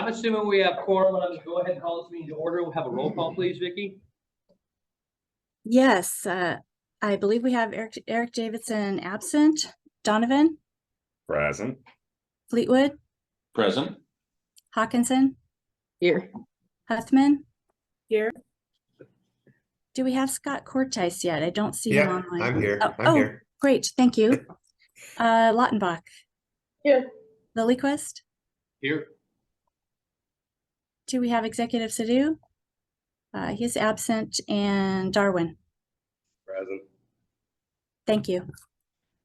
I'm assuming we have quorum. I'm going to go ahead and call this meeting to order. We'll have a roll call, please, Vicki. Yes, I believe we have Eric Davidson absent. Donovan? Present. Fleetwood? Present. Hawkinson? Here. Huthman? Here. Do we have Scott Cortice yet? I don't see him online. I'm here. Oh, I'm here. Great, thank you. Lautenbach? Here. Lilyquist? Here. Do we have Executive Sadhu? He's absent. And Darwin? Present. Thank you.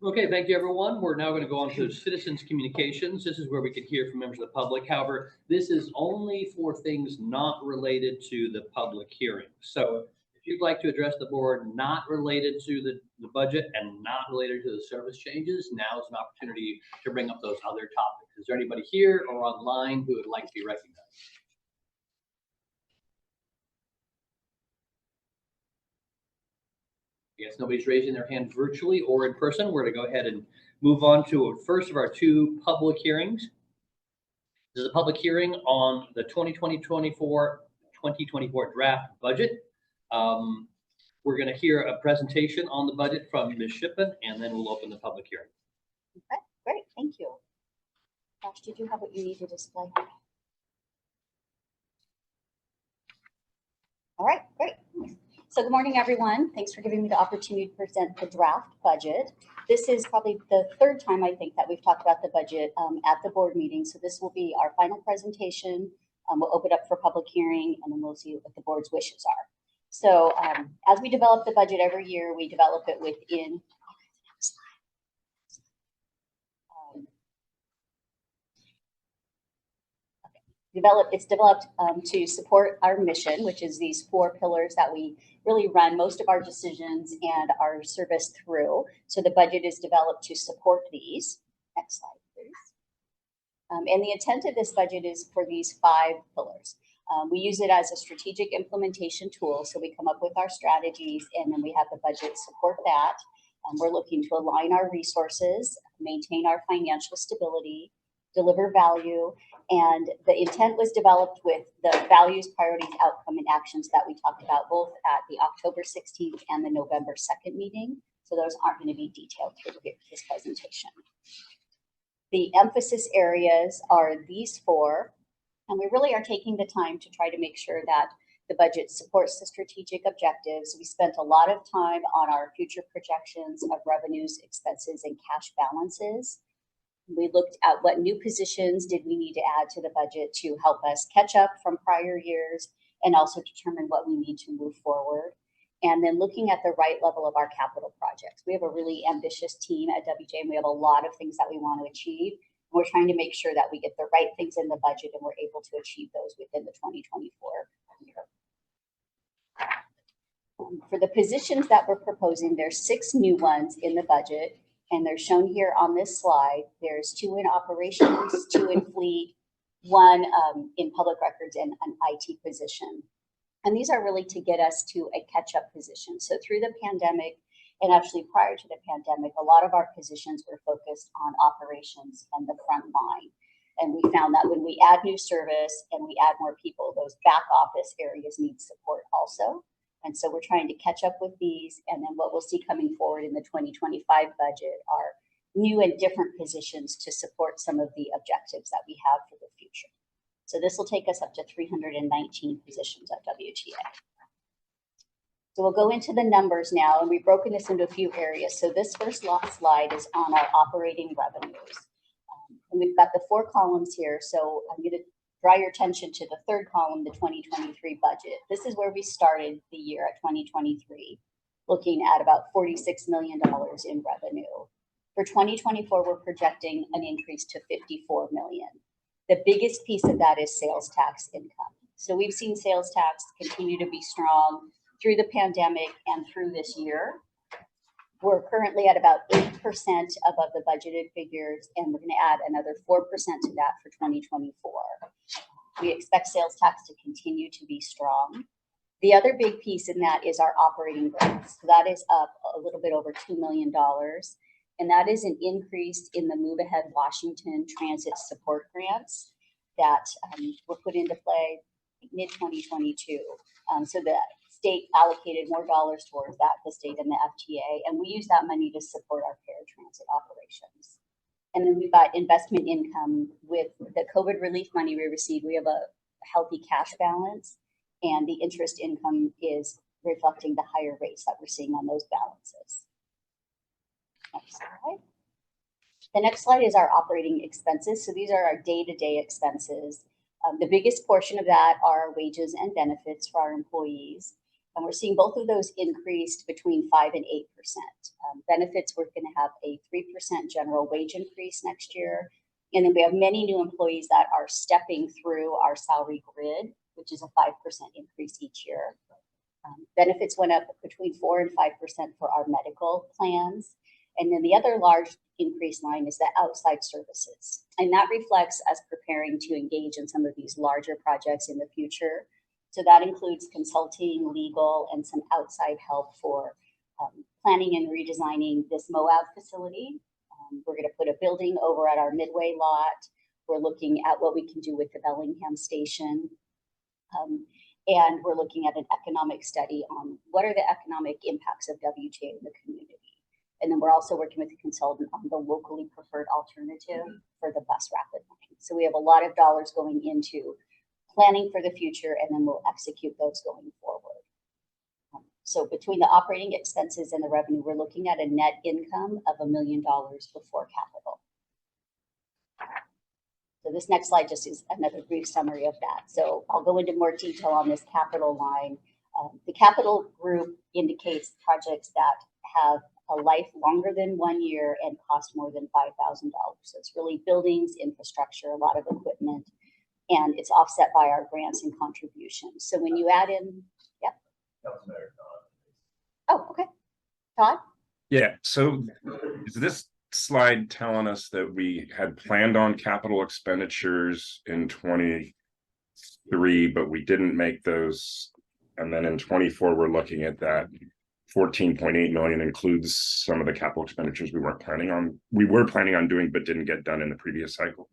Okay, thank you, everyone. We're now going to go on to citizens communications. This is where we can hear from members of the public. However, this is only for things not related to the public hearing. So if you'd like to address the board not related to the budget and not related to the service changes, now is an opportunity to bring up those other topics. Is there anybody here or online who would like to be recognized? I guess nobody's raising their hand virtually or in person. We're going to go ahead and move on to a first of our two public hearings. This is a public hearing on the 2024 draft budget. We're going to hear a presentation on the budget from Ms. Shippen, and then we'll open the public hearing. Okay, great, thank you. Josh, did you have what you need to display? All right, great. So good morning, everyone. Thanks for giving me the opportunity to present the draft budget. This is probably the third time I think that we've talked about the budget at the board meeting. So this will be our final presentation. We'll open up for public hearing, and then we'll see what the board's wishes are. So as we develop the budget every year, we develop it within it's developed to support our mission, which is these 4 pillars that we really run most of our decisions and our service through. So the budget is developed to support these. Next slide, please. And the intent of this budget is for these 5 pillars. We use it as a strategic implementation tool. So we come up with our strategies, and then we have the budget support that. We're looking to align our resources, maintain our financial stability, deliver value, and the intent was developed with the values, priorities, outcome, and actions that we talked about both at the October 16th and the November 2nd meeting. So those aren't going to be detailed through this presentation. The emphasis areas are these 4, and we really are taking the time to try to make sure that the budget supports the strategic objectives. We spent a lot of time on our future projections of revenues, expenses, and cash balances. We looked at what new positions did we need to add to the budget to help us catch up from prior years and also determine what we need to move forward. And then looking at the right level of our capital projects. We have a really ambitious team at WTA, and we have a lot of things that we want to achieve. We're trying to make sure that we get the right things in the budget and we're able to achieve those within the 2024 year. For the positions that we're proposing, there's 6 new ones in the budget. And they're shown here on this slide. There's 2 in operations, 2 in fleet, 1 in public records, and an IT position. And these are really to get us to a catch-up position. So through the pandemic, and actually prior to the pandemic, a lot of our positions were focused on operations and the front line. And we found that when we add new service and we add more people, those back office areas need support also. And so we're trying to catch up with these. And then what we'll see coming forward in the 2025 budget are new and different positions to support some of the objectives that we have for the future. So this will take us up to 319 positions at WTA. So we'll go into the numbers now, and we've broken this into a few areas. So this first slide is on our operating revenues. And we've got the 4 columns here. So I'm going to draw your attention to the 3rd column, the 2023 budget. This is where we started the year at 2023, looking at about $46 million in revenue. For 2024, we're projecting an increase to $54 million. The biggest piece of that is sales tax income. So we've seen sales tax continue to be strong through the pandemic and through this year. We're currently at about 8% above the budgeted figures, and we're going to add another 4% to that for 2024. We expect sales tax to continue to be strong. The other big piece in that is our operating grants. So that is up a little bit over $2 million. And that is an increase in the Move Ahead Washington transit support grants. that were put into play mid-2022. So the state allocated more dollars towards that, the state and the FTA, and we use that money to support our paratransit operations. And then we've got investment income with the COVID relief money we received. We have a healthy cash balance, and the interest income is reflecting the higher rates that we're seeing on those balances. Next slide. The next slide is our operating expenses. So these are our day-to-day expenses. The biggest portion of that are wages and benefits for our employees. And we're seeing both of those increased between 5 and 8%. Benefits, we're going to have a 3% general wage increase next year. And then we have many new employees that are stepping through our salary grid, which is a 5% increase each year. Benefits went up between 4 and 5% for our medical plans. And then the other large increase line is the outside services. And that reflects us preparing to engage in some of these larger projects in the future. So that includes consulting, legal, and some outside help for planning and redesigning this Moab facility. We're going to put a building over at our Midway lot. We're looking at what we can do with the Bellingham station. And we're looking at an economic study on what are the economic impacts of WTA in the community. And then we're also working with a consultant on the locally preferred alternative for the bus rapid line. So we have a lot of dollars going into planning for the future, and then we'll execute those going forward. So between the operating expenses and the revenue, we're looking at a net income of $1 million before capital. So this next slide just is another brief summary of that. So I'll go into more detail on this capital line. The capital group indicates projects that have a life longer than 1 year and cost more than $5,000. So it's really buildings, infrastructure, a lot of equipment, and it's offset by our grants and contributions. So when you add in, yep. Oh, okay. Todd? Yeah, so is this slide telling us that we had planned on capital expenditures in 23, but we didn't make those? And then in 24, we're looking at that 14.8 million includes some of the capital expenditures we were planning on doing, but didn't get done in the previous cycle.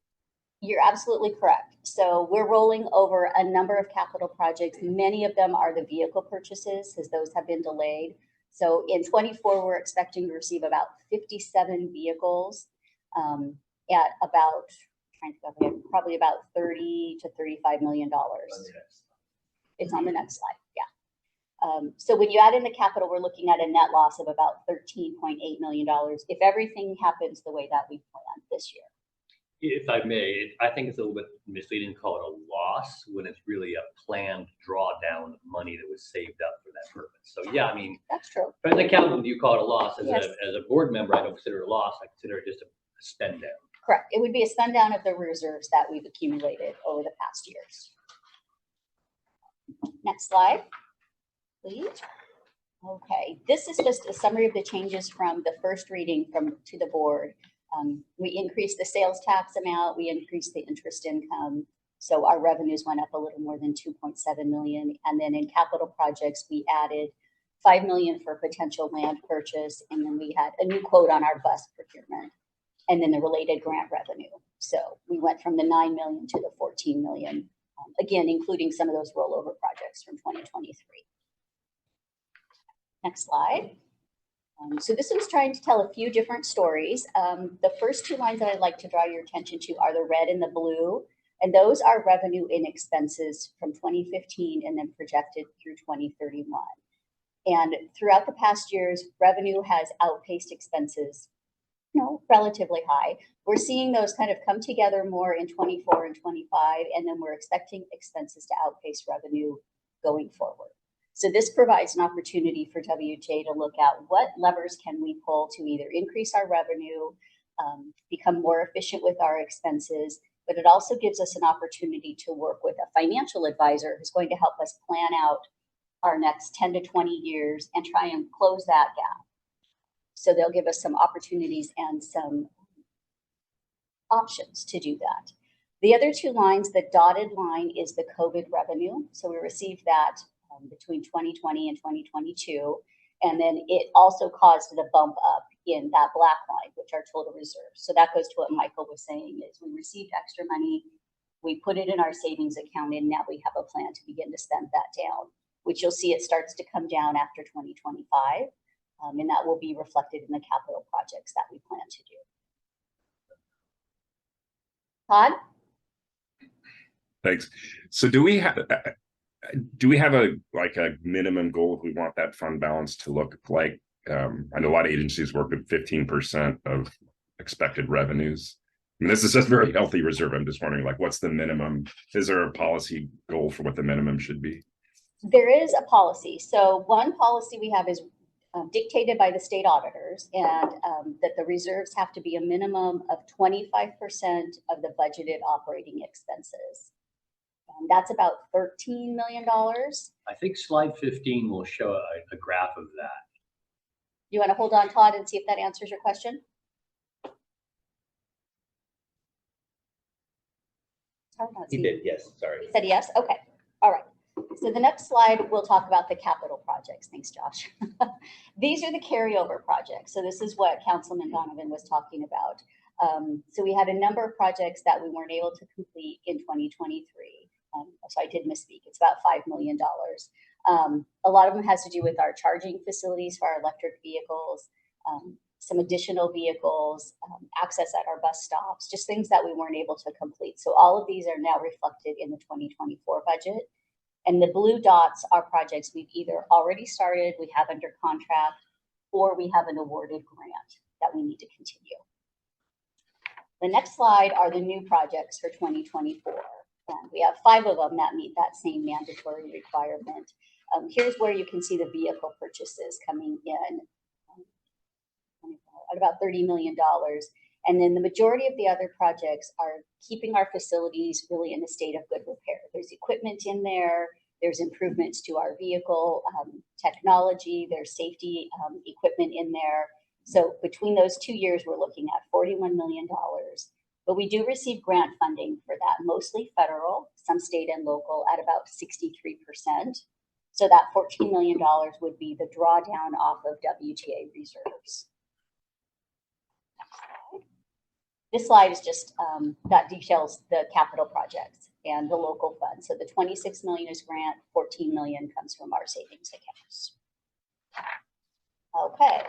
You're absolutely correct. So we're rolling over a number of capital projects. Many of them are the vehicle purchases, because those have been delayed. So in 24, we're expecting to receive about 57 vehicles at about, probably about $30 to $35 million. It's on the next slide, yeah. So when you add in the capital, we're looking at a net loss of about $13.8 million if everything happens the way that we planned this year. If I may, I think it's a little bit misleading to call it a loss when it's really a planned drawdown of money that was saved up for that purpose. So yeah, I mean, that's true. As an accountant, you call it a loss. As, yes. as a board member, I don't consider it a loss. I consider it just a spend down. Correct. It would be a spend down of the reserves that we've accumulated over the past years. Next slide, please. Okay, this is just a summary of the changes from the first reading to the board. We increased the sales tax amount, we increased the interest income, so our revenues went up a little more than 2.7 million. And then in capital projects, we added 5 million for potential land purchase, and then we had a new quote on our bus procurement, and then the related grant revenue. So we went from the 9 million to the 14 million, again, including some of those rollover projects from 2023. Next slide. So this one's trying to tell a few different stories. The first two lines that I'd like to draw your attention to are the red and the blue, and those are revenue and expenses from 2015 and then projected through 2031. And throughout the past years, revenue has outpaced expenses, relatively high. We're seeing those kind of come together more in 24 and 25, and then we're expecting expenses to outpace revenue going forward. So this provides an opportunity for WTA to look at what levers can we pull to either increase our revenue, become more efficient with our expenses, but it also gives us an opportunity to work with a financial advisor who's going to help us plan out our next 10 to 20 years and try and close that gap. So they'll give us some opportunities and some options to do that. The other two lines, the dotted line is the COVID revenue. So we received that between 2020 and 2022. And then it also caused the bump up in that black line, which are total reserves. So that goes to what Michael was saying, is we received extra money We put it in our savings account, and now we have a plan to begin to spend that down, which you'll see it starts to come down after 2025. And that will be reflected in the capital projects that we plan to do. Todd? Thanks. So do we have a like a minimum goal if we want that fund balance to look like? I know a lot of agencies work with 15% of expected revenues. I mean, this is just a very healthy reserve. I'm just wondering, like, what's the minimum? Is there a policy goal for what the minimum should be? There is a policy. So one policy we have is dictated by the state auditors, and that the reserves have to be a minimum of 25% of the budgeted operating expenses. And that's about $13 million. I think slide 15 will show a graph of that. You want to hold on, Todd, and see if that answers your question? He did, yes, sorry. He said yes? Okay, all right. So the next slide, we'll talk about the capital projects. Thanks, Josh. These are the carryover projects. So this is what Councilman Donovan was talking about. So we had a number of projects that we weren't able to complete in 2023. So I did misspeak. It's about $5 million. A lot of them has to do with our charging facilities for our electric vehicles, some additional vehicles, access at our bus stops, just things that we weren't able to complete. So all of these are now reflected in the 2024 budget. And the blue dots are projects we've either already started, we have under contract, or we have an awarded grant that we need to continue. The next slide are the new projects for 2024. And we have 5 of them that meet that same mandatory requirement. Here's where you can see the vehicle purchases coming in at about $30 million. And then the majority of the other projects are keeping our facilities really in a state of good repair. There's equipment in there, there's improvements to our vehicle technology, there's safety equipment in there. So between those 2 years, we're looking at $41 million. But we do receive grant funding for that, mostly federal, some state and local at about 63%. So that $14 million would be the drawdown off of WTA reserves. This slide is just that details the capital projects and the local funds. So the 26 million is grant, 14 million comes from our savings accounts. Okay,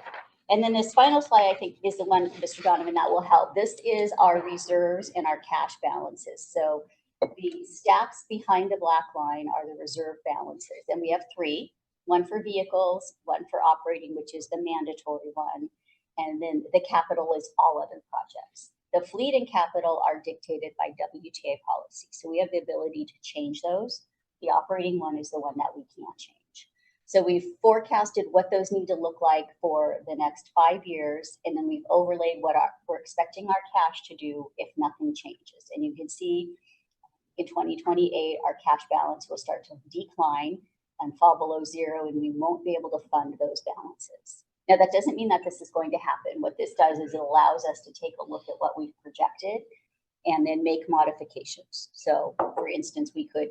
and then this final slide, I think, is the one, Mr. Donovan, that will help. This is our reserves and our cash balances. So the stacks behind the black line are the reserve balances, and we have 3, one for vehicles, one for operating, which is the mandatory one, and then the capital is all other projects. The fleet and capital are dictated by WTA policy. So we have the ability to change those. The operating one is the one that we can't change. So we've forecasted what those need to look like for the next 5 years. And then we've overlaid what we're expecting our cash to do if nothing changes. And you can see in 2028, our cash balance will start to decline and fall below 0, and we won't be able to fund those balances. Now, that doesn't mean that this is going to happen. What this does is it allows us to take a look at what we've projected and then make modifications. So, for instance, we could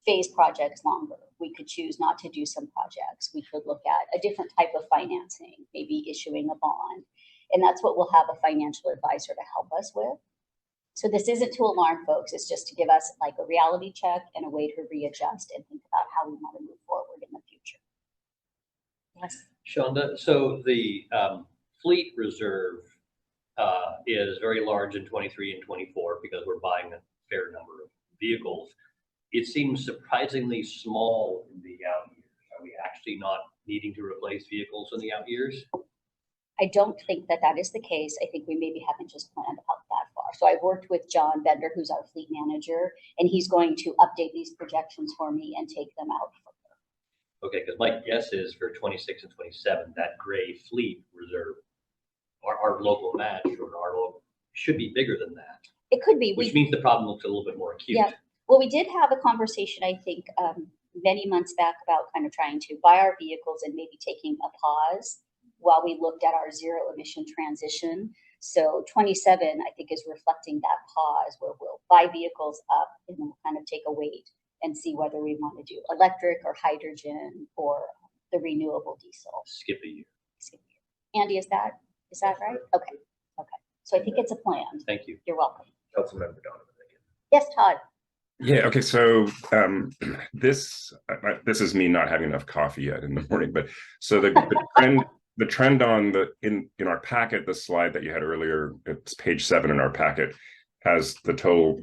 phase projects longer. We could choose not to do some projects. We could look at a different type of financing, maybe issuing a bond. And that's what we'll have a financial advisor to help us with. So this isn't to alarm folks. It's just to give us like a reality check and a way to readjust and think about how we want to move forward in the future. Yes. Shonda, so the fleet reserve is very large in 23 and 24 because we're buying a fair number of vehicles. It seems surprisingly small in the out years. Are we actually not needing to replace vehicles in the out years? I don't think that that is the case. I think we maybe haven't just planned out that far. So I've worked with John Bender, who's our fleet manager, and he's going to update these projections for me and take them out further. Okay, because my guess is for 26 and 27, that gray fleet reserve, our local match or our local should be bigger than that. It could be. Which means the problem looks a little bit more acute. Yeah. Well, we did have a conversation, I think, many months back about kind of trying to buy our vehicles and maybe taking a pause while we looked at our zero emission transition. So 27, I think, is reflecting that pause where we'll buy vehicles up and then we'll kind of take a wait and see whether we want to do electric or hydrogen or the renewable diesel. Skip a year. Skip a year. Andy, is that right? Okay. Okay. So I think it's a plan. Thank you. You're welcome. Councilmember Donovan again. Yes, Todd. Yeah, okay, so this is me not having enough coffee yet in the morning, but so the trend on in our packet, the slide that you had earlier, it's page 7 in our packet, has the total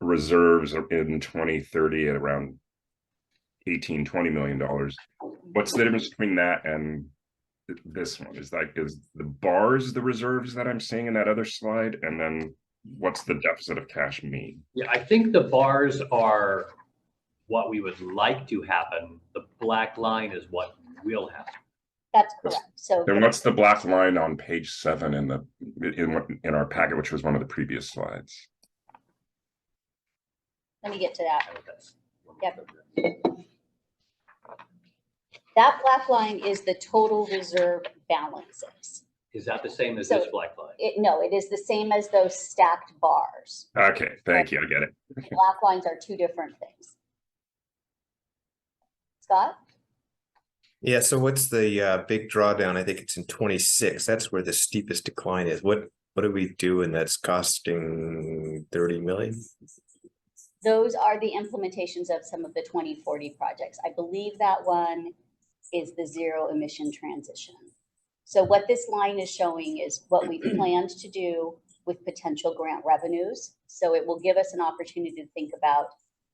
reserves in 2030 at around $18-20 million. What's the difference between that and this one? Is the bars the reserves that I'm seeing in that other slide, and then what's the deficit of cash mean? Yeah, I think the bars are what we would like to happen. The black line is what will happen. That's correct. So Then what's the black line on page 7 in our packet, which was one of the previous slides? let me get to that. Yep. That black line is the total reserve balances. Is that the same as So this black line? No, it is the same as those stacked bars. Okay, thank you. I get it. Black lines are two different things. Scott? Yeah, so what's the big drawdown? I think it's in 26. That's where the steepest decline is. What do we do, and that's costing 30 million? Those are the implementations of some of the 2040 projects. I believe that one is the zero emission transition. So what this line is showing is what we've planned to do with potential grant revenues. So it will give us an opportunity to think about,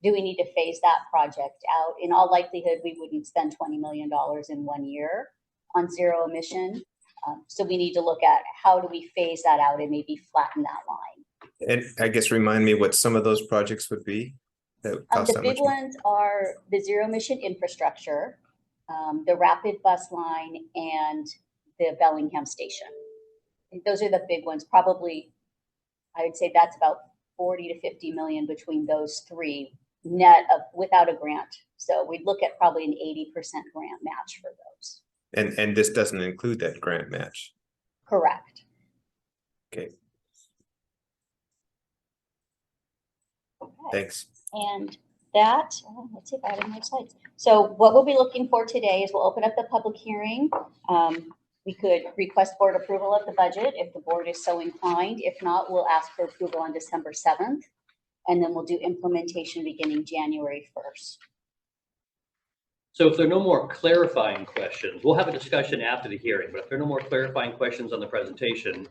do we need to phase that project out? In all likelihood, we wouldn't spend $20 million in 1 year on zero emission. So we need to look at how do we phase that out and maybe flatten that line. And I guess remind me what some of those projects would be that cost The that big much money? ones are the zero emission infrastructure, the rapid bus line, and the Bellingham station. I think those are the big ones. Probably, I would say that's about 40 to 50 million between those three net of without a grant. So we'd look at probably an 80% grant match for those. And this doesn't include that grant match. Correct. Okay, Okay. thanks. And that, let's see if I have any more slides. So what we'll be looking for today is we'll open up the public hearing. We could request board approval of the budget if the board is so inclined. If not, we'll ask for approval on December 7th. And then we'll do implementation beginning January 1st. So if there are no more clarifying questions, we'll have a discussion after the hearing, but if there are no more clarifying questions on the presentation,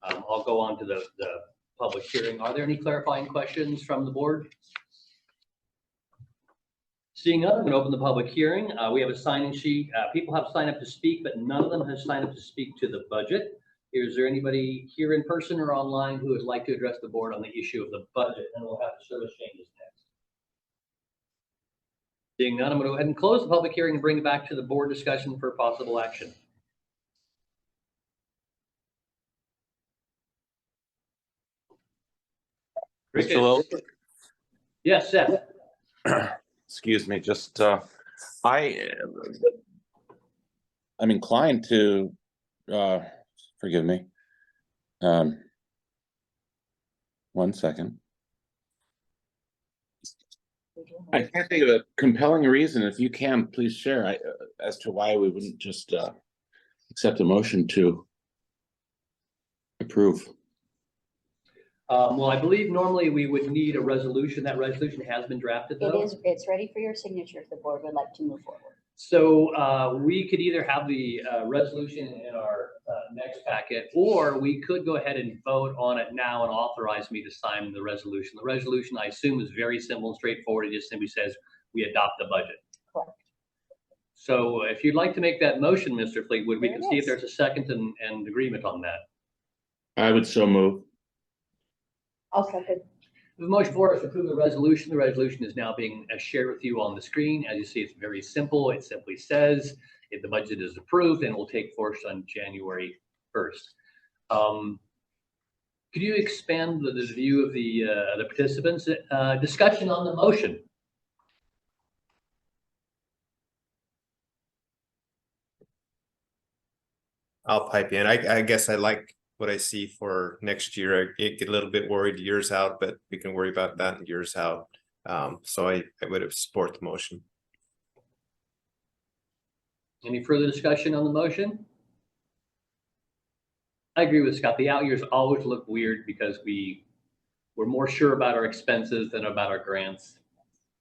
I'll go on to the public hearing. Are there any clarifying questions from the board? Seeing none, I'm going to open the public hearing. We have a sign-in sheet. People have signed up to speak, but none of them have signed up to speak to the budget. Is there anybody here in person or online who would like to address the board on the issue of the budget? And we'll have the service changes next. Seeing none, I'm going to go ahead and close the public hearing and bring it back to the board discussion for possible action. Rachel, Yes, Seth. excuse me, just, I'm inclined to, forgive me. 1 second. I can't think of a compelling reason. If you can, please share as to why we wouldn't just accept a motion to approve. Well, I believe normally we would need a resolution. That resolution has been drafted though. It's ready for your signature if the board would like to move forward. So we could either have the resolution in our next packet, or we could go ahead and vote on it now and authorize me to sign the resolution. The resolution, I assume, is very simple and straightforward. It just simply says we adopt the budget. Correct. So if you'd like to make that motion, Mr. Fleetwood, we There can it see if is. there's a second and agreement on that. I would so move. I'll second. The motion for us to approve the resolution. The resolution is now being shared with you on the screen. As you see, it's very simple. It simply says if the budget is approved, and it will take force on January 1st. Could you expand the view of the participants? Discussion on the motion. I'll pipe in. I guess I like what I see for next year. I get a little bit worried years out, but we can worry about that in years out. So I would support the motion. Any further discussion on the motion? I agree with Scott. The out years always look weird because we we're more sure about our expenses than about our grants.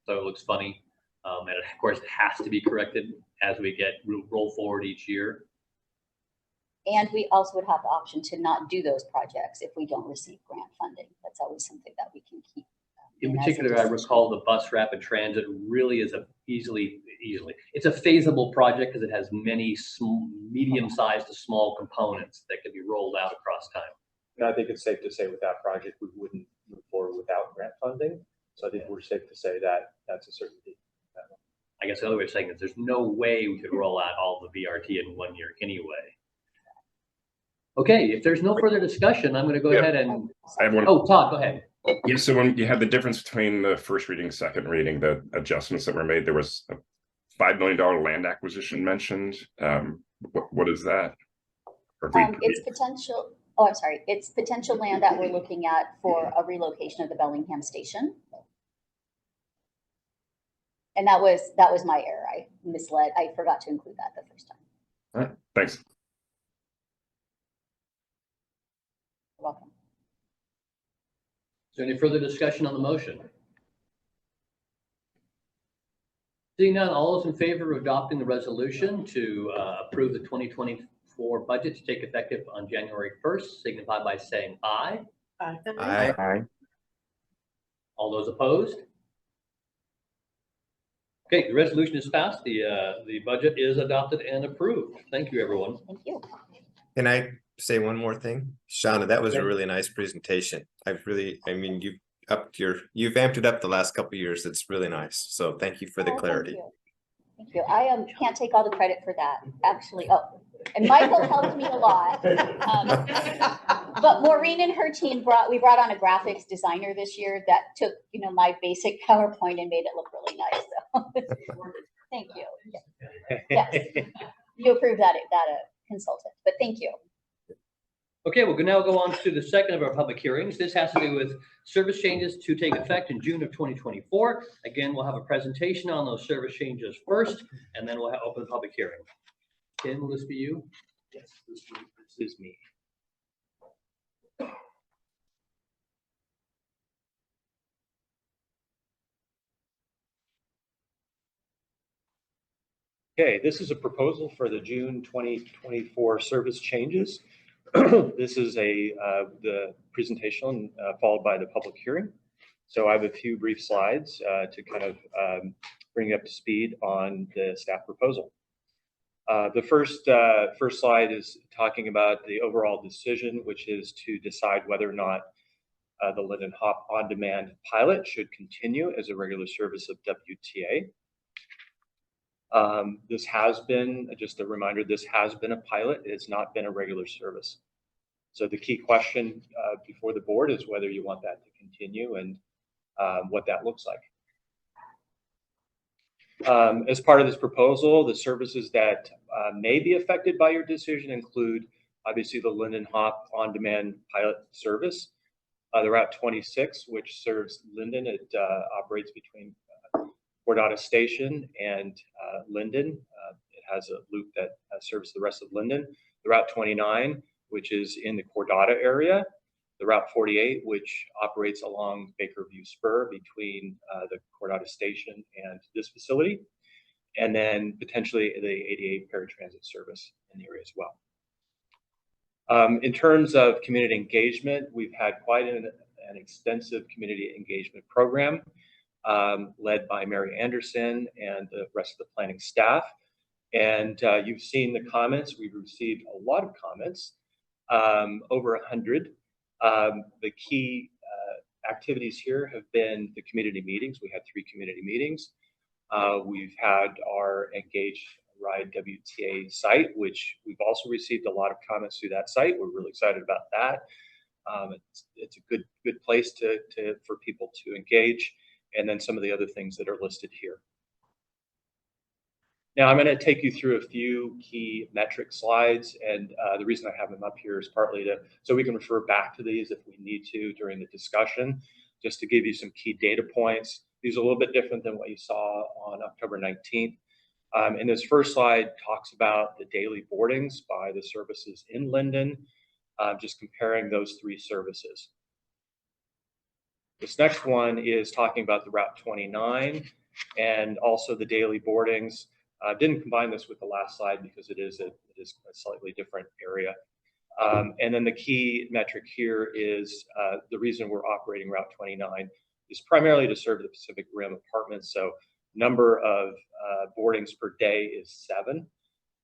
So it looks funny. And of course, it has to be corrected as we roll forward each year. And we also would have the option to not do those projects if we don't receive grant funding. That's always something that we can keep. In as a particular, I decision. recall the bus rapid transit really is it's a feasible project because it has many medium-sized to small components that can be rolled out across time. And I think it's safe to say with that project, we wouldn't move forward without grant funding. So I think we're safe to say that that's a certainty. I guess the other way of saying is there's no way we could roll out all the VRT in 1 year anyway. Okay, if there's no further discussion, I'm going to go ahead and. I have one. Oh, Todd, go ahead. Yeah, so when you had the difference between the first reading, second reading, the adjustments that were made, there was a $5 million land acquisition mentioned. What is that? It's potential. Oh, I'm sorry. It's potential land that we're looking at for a relocation of the Bellingham station. And that was my error. I misled. I forgot to include that the first time. All right, thanks. You're welcome. Is there any further discussion on the motion? Seeing none, all those in favor of adopting the resolution to approve the 2024 budget to take effective on January 1st, signify by saying aye. Aye. All those opposed? Okay, the resolution is passed. The budget is adopted and approved. Thank you, everyone. Thank you. Can I say one more thing? Shauna, that was a really nice presentation. I mean, you've amped it up the last couple of years. It's really nice. So thank you for the clarity. Thank you. I can't take all the credit for that, actually. Oh, and Michael helped me a lot. But Maureen and her team we brought on a graphics designer this year that took, my basic PowerPoint and made it look really nice. So thank you. Yes, you approved that consultant, but thank you. Okay, we'll now go on to the second of our public hearings. This has to do with service changes to take effect in June of 2024. Again, we'll have a presentation on those service changes first, and then we'll open the public hearing. Ken, will this be you? Yes, this is me. Okay, this is a proposal for the June 2024 service changes. This is the presentation followed by the public hearing. So I have a few brief slides to kind of bring you up to speed on the staff proposal. The first slide is talking about the overall decision, which is to decide whether or not the Linden Hop on-demand pilot should continue as a regular service of WTA. This has been, just a reminder, this has been a pilot. It has not been a regular service. So the key question before the board is whether you want that to continue and what that looks like. As part of this proposal, the services that may be affected by your decision include obviously the Linden Hop on-demand pilot service. The Route 26, which serves Linden, it operates between Cordata Station and Linden. It has a loop that serves the rest of Linden. The Route 29, which is in the Cordata area. The Route 48, which operates along Bakerview Spur between the Cordata Station and this facility. And then potentially the 88 paratransit service in the area as well. In terms of community engagement, we've had quite an extensive community engagement program led by Mary Anderson and the rest of the planning staff. And you've seen the comments. We've received a lot of comments, over 100. The key activities here have been the community meetings. We had 3 community meetings. We've had our Engage Ride WTA site, which we've also received a lot of comments through that site. We're really excited about that. It's a good place for people to engage, and then some of the other things that are listed here. Now I'm going to take you through a few key metric slides, and the reason I have them up here is partly so we can refer back to these if we need to during the discussion, just to give you some key data points. These are a little bit different than what you saw on October 19th. And this first slide talks about the daily boardings by the services in Linden, just comparing those 3 services. This next one is talking about the Route 29 and also the daily boardings. Didn't combine this with the last slide because it is a slightly different area. And then the key metric here is the reason we're operating Route 29 is primarily to serve the Pacific Rim apartments. So number of boardings per day is 7.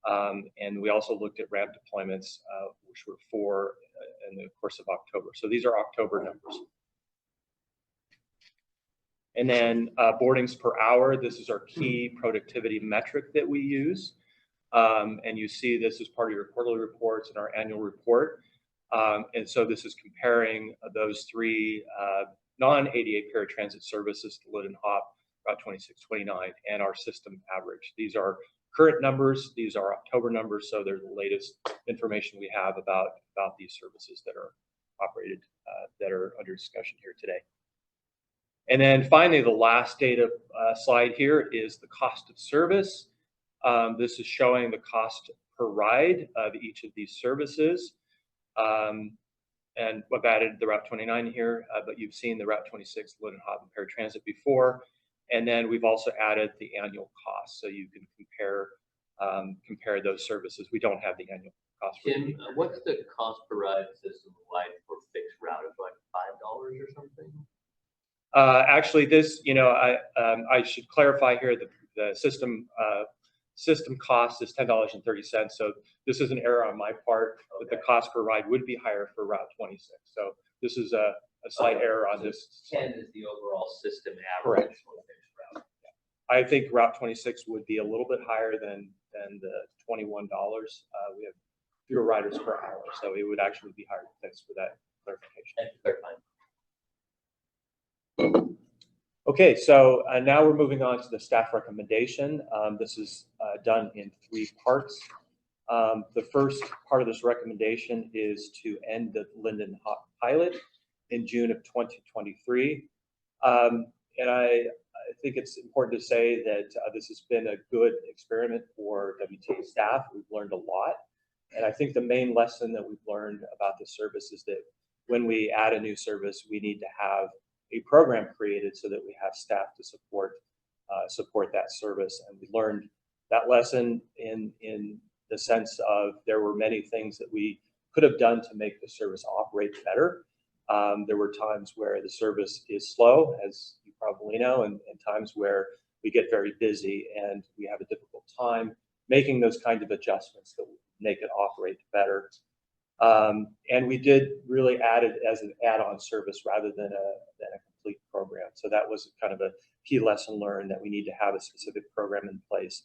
And we also looked at ramp deployments, which were 4 in the course of October. So these are October numbers. And then boardings per hour, this is our key productivity metric that we use. And you see this as part of your quarterly reports and our annual report. And so this is comparing those 3 non-ADA paratransit services to Linden Hop, Route 26, 29, and our system average. These are current numbers. These are October numbers. So they're the latest information we have about these services that are operated, that are under discussion here today. And then finally, the last data slide here is the cost of service. This is showing the cost per ride of each of these services. And I've added the Route 29 here, but you've seen the Route 26 Linden Hop and paratransit before. And then we've also added the annual cost, so you can compare those services. We don't have the annual cost. Tim, what's the cost per ride system like for fixed route? It's like $5 or something? Actually, this, I should clarify here that the system cost is $10.30. So this is an error on my part, but the cost per ride would be higher for Route 26. So this is a slight error on this. 10 is the overall system average. Correct. I think Route 26 would be a little bit higher than the $21. We have fewer riders per hour, so it would actually be higher. Thanks for that clarification. Thank you for clarifying. Okay, so now we're moving on to the staff recommendation. This is done in 3 parts. The first part of this recommendation is to end the Linden Hop pilot in June of 2023. And I think it's important to say that this has been a good experiment for WTA staff. We've learned a lot. And I think the main lesson that we've learned about the service is that when we add a new service, we need to have a program created so that we have staff to support that service. And we learned that lesson in the sense of there were many things that we could have done to make the service operate better. There were times where the service is slow, as you probably know, and times where we get very busy and we have a difficult time making those kind of adjustments that make it operate better. And we did really add it as an add-on service rather than a complete program. So that was kind of a key lesson learned, that we need to have a specific program in place.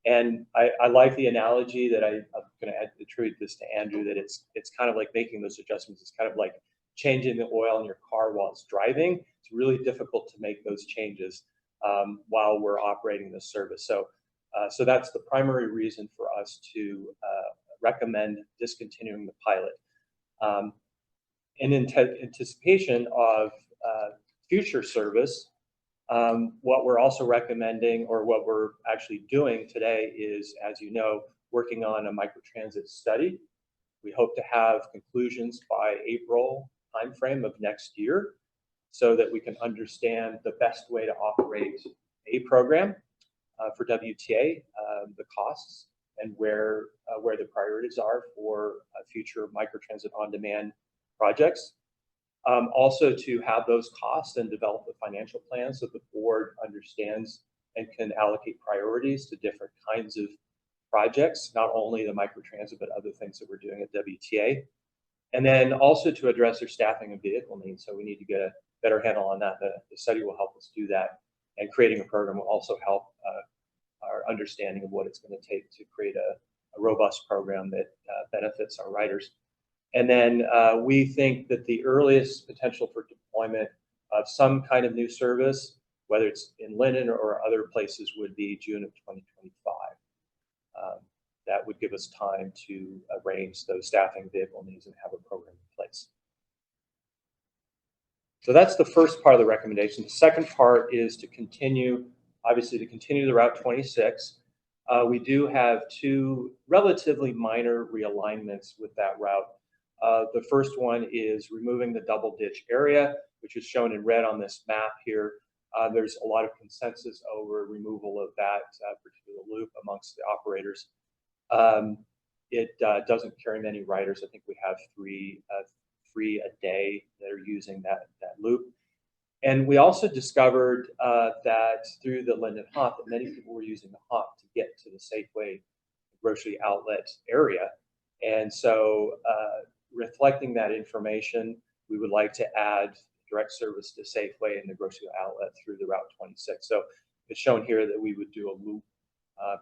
And I like the analogy that I'm going to attribute this to Andrew, that it's kind of like making those adjustments. It's kind of like changing the oil in your car while it's driving. It's really difficult to make those changes while we're operating this service. So that's the primary reason for us to recommend discontinuing the pilot. In anticipation of future service, what we're also recommending, or what we're actually doing today, is, as you know, working on a microtransit study. We hope to have conclusions by April timeframe of next year, so that we can understand the best way to operate a program for WTA, the costs, and where the priorities are for future microtransit on-demand projects. Also to have those costs and develop a financial plan so the board understands and can allocate priorities to different kinds of projects, not only the microtransit, but other things that we're doing at WTA. And then also to address their staffing and vehicle needs. So we need to get a better handle on that. The study will help us do that, and creating a program will also help our understanding of what it's going to take to create a robust program that benefits our riders. And then we think that the earliest potential for deployment of some kind of new service, whether it's in Linden or other places, would be June of 2025. That would give us time to arrange those staffing, vehicle needs, and have a program in place. So that's the first part of the recommendation. The second part is to continue, obviously, to continue the Route 26. We do have 2 relatively minor realignments with that route. The first one is removing the double ditch area, which is shown in red on this map here. There's a lot of consensus over removal of that particular loop amongst the operators. It doesn't carry many riders. I think we have three a day that are using that loop. And we also discovered that through the Linden Hop, that many people were using the Hop to get to the Safeway grocery outlet area. And so reflecting that information, we would like to add direct service to Safeway and the grocery outlet through the Route 26. So it's shown here that we would do a loop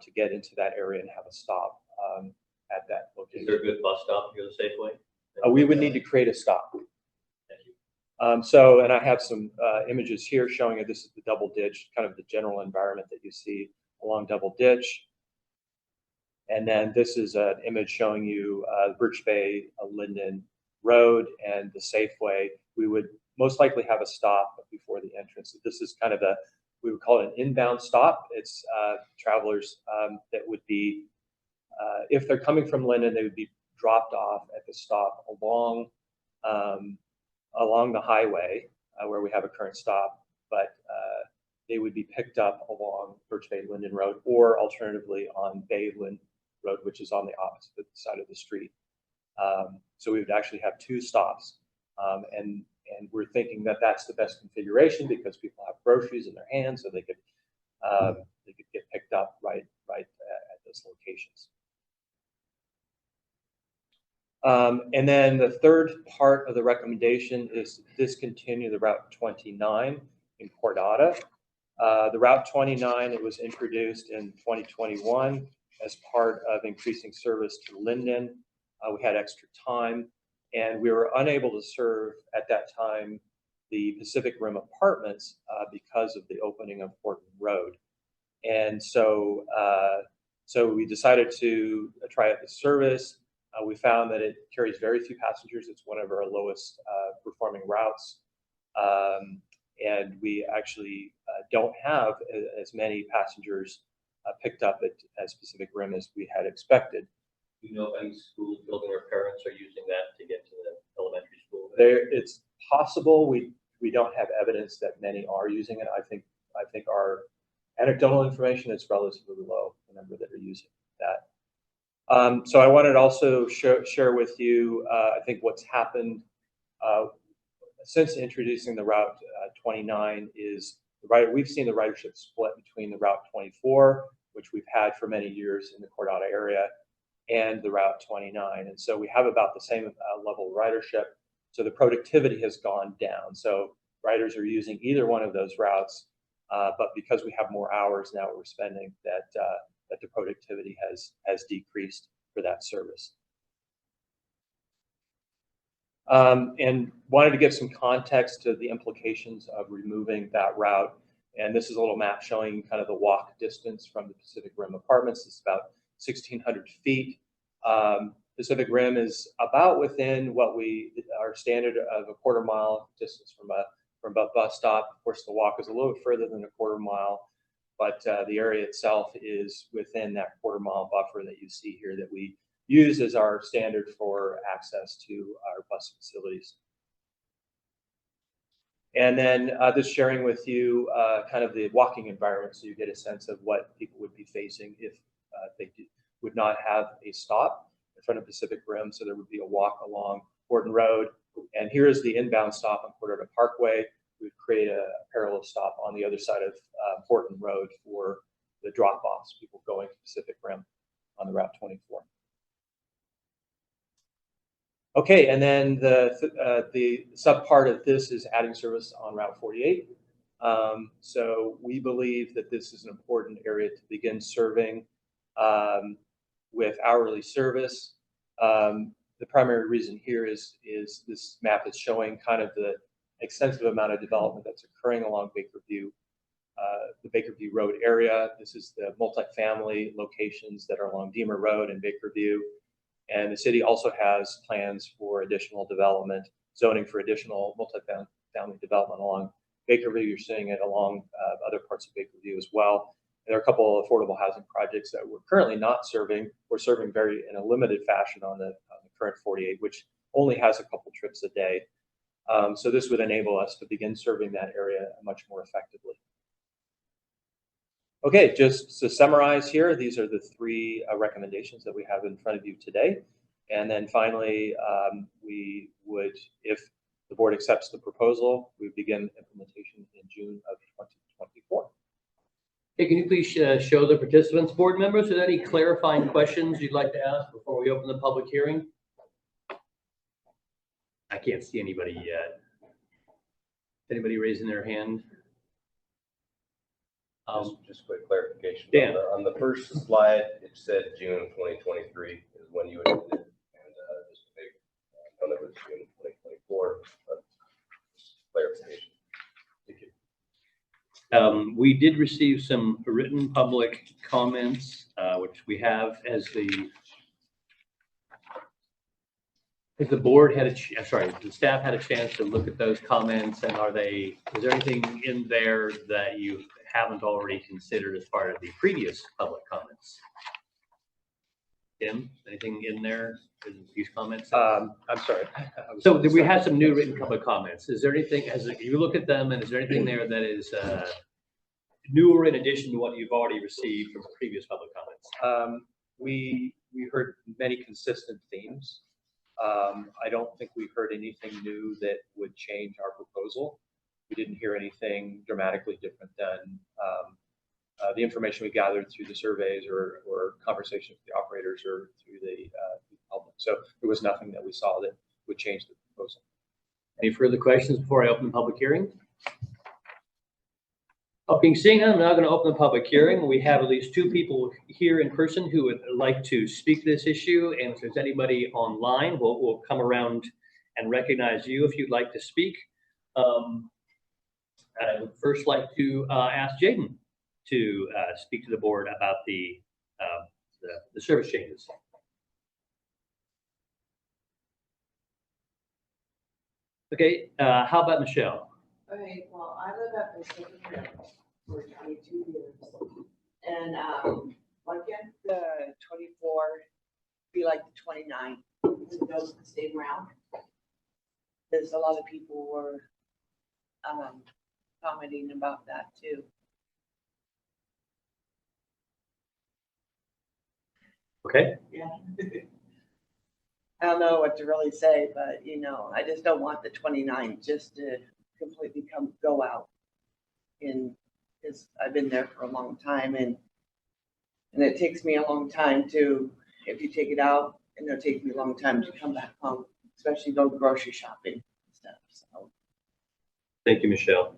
to get into that area and have a stop at that location. Is there a good bus stop to go to Safeway? We would need to create a stop. Thank you. So, and I have some images here showing you this is the double ditch, kind of the general environment that you see along double ditch. And then this is an image showing you Birch Bay, Linden Road, and the Safeway. We would most likely have a stop before the entrance. This is kind of we would call it an inbound stop. It's travelers that would be, if they're coming from Linden, they would be dropped off at the stop along the highway where we have a current stop, but they would be picked up along Birch Bay Linden Road, or alternatively on Bay Linden Road, which is on the opposite side of the street. So we would actually have two stops, and we're thinking that that's the best configuration because people have groceries in their hands, so they could get picked up right at those locations. And then the third part of the recommendation is to discontinue the Route 29 in Cordata. The Route 29, it was introduced in 2021 as part of increasing service to Linden. We had extra time, and we were unable to serve at that time the Pacific Rim Apartments because of the opening of Horton Road. And so, so we decided to try out the service. We found that it carries very few passengers. It's one of our lowest performing routes. And we actually don't have as many passengers picked up at Pacific Rim as we had expected. Do you know if any school building or parents are using that to get to the elementary school? It's possible. We don't have evidence that many are using it. I think our anecdotal information is relatively low, the number that are using that. So I wanted to also share with you, I think what's happened since introducing the Route 29 is we've seen the ridership split between the Route 24, which we've had for many years in the Cordata area, and the Route 29. And so we have about the same level of ridership. So the productivity has gone down. So riders are using either one of those routes, but because we have more hours now we're spending, that the productivity has decreased for that service. And wanted to give some context to the implications of removing that route. And this is a little map showing kind of the walk distance from the Pacific Rim Apartments. It's about 1,600 feet. Pacific Rim is about within what our standard of a quarter mile distance from a bus stop. Of course, the walk is a little bit further than a quarter mile, but the area itself is within that quarter mile buffer that you see here that we use as our standard for access to our bus facilities. And then just sharing with you kind of the walking environment so you get a sense of what people would be facing if they would not have a stop in front of Pacific Rim. So there would be a walk along Horton Road. And here is the inbound stop on Cordata Parkway. We would create a parallel stop on the other side of Horton Road for the drop-offs, people going to Pacific Rim on the Route 24. Okay, and then the sub part of this is adding service on Route 48. So we believe that this is an important area to begin serving with hourly service. The primary reason here is this map is showing kind of the extensive amount of development that's occurring along Bakerview, the Bakerview Road area. This is the multifamily locations that are along Deemer Road and Bakerview. And the city also has plans for additional development, zoning for additional multifamily development along Bakerview. You're seeing it along other parts of Bakerview as well. And there are a couple of affordable housing projects that we're currently not serving. We're serving in a limited fashion on the current 48, which only has a couple trips a day. So this would enable us to begin serving that area much more effectively. Okay, just to summarize here, these are the three recommendations that we have in front of you today. And then finally, we would, if the board accepts the proposal, we begin implementation in June of 2024. Hey, can you please show the participants, board members, are there any clarifying questions you'd like to ask before we open the public hearing? I can't see anybody yet. Anybody raising their hand? Just quick clarification. Dan. On the first slide, it said June 2023 is when you would end it. And just to make, I know it was June 2024, but just clarification. Thank you. We did receive some written public comments, which we have as the board had the staff had a chance to look at those comments, and is there anything in there that you haven't already considered as part of the previous public comments? Tim, anything in there in these comments? I'm sorry. So we have some new written public comments. Is there anything, as you look at them, and is there anything there that is newer in addition to what you've already received from previous public comments? We heard many consistent themes. I don't think we heard anything new that would change our proposal. We didn't hear anything dramatically different than the information we gathered through the surveys or conversations with the operators or through the public. So there was nothing that we saw that would change the proposal. Any further questions before I open the public hearing? Okay, seeing none, I'm now going to open the public hearing. We have at least two people here in person who would like to speak to this issue. And if there's anybody online, we'll come around and recognize you if you'd like to speak. I would first like to ask Jaden to speak to the board about the service changes. Okay, how about Michelle? Okay, well, I live at Pacific Rim for 22 years. And why can't the 24 be like the 29? Those that stay around. There's a lot of people were commenting about that too. Okay. Yeah. I don't know what to really say, but you know, I just don't want the 29 just to completely go out. Because I've been there for a long time, and it takes me a long time to, if you take it out, and it'll take me a long time to come back home, especially go grocery shopping and stuff. So. Thank you, Michelle.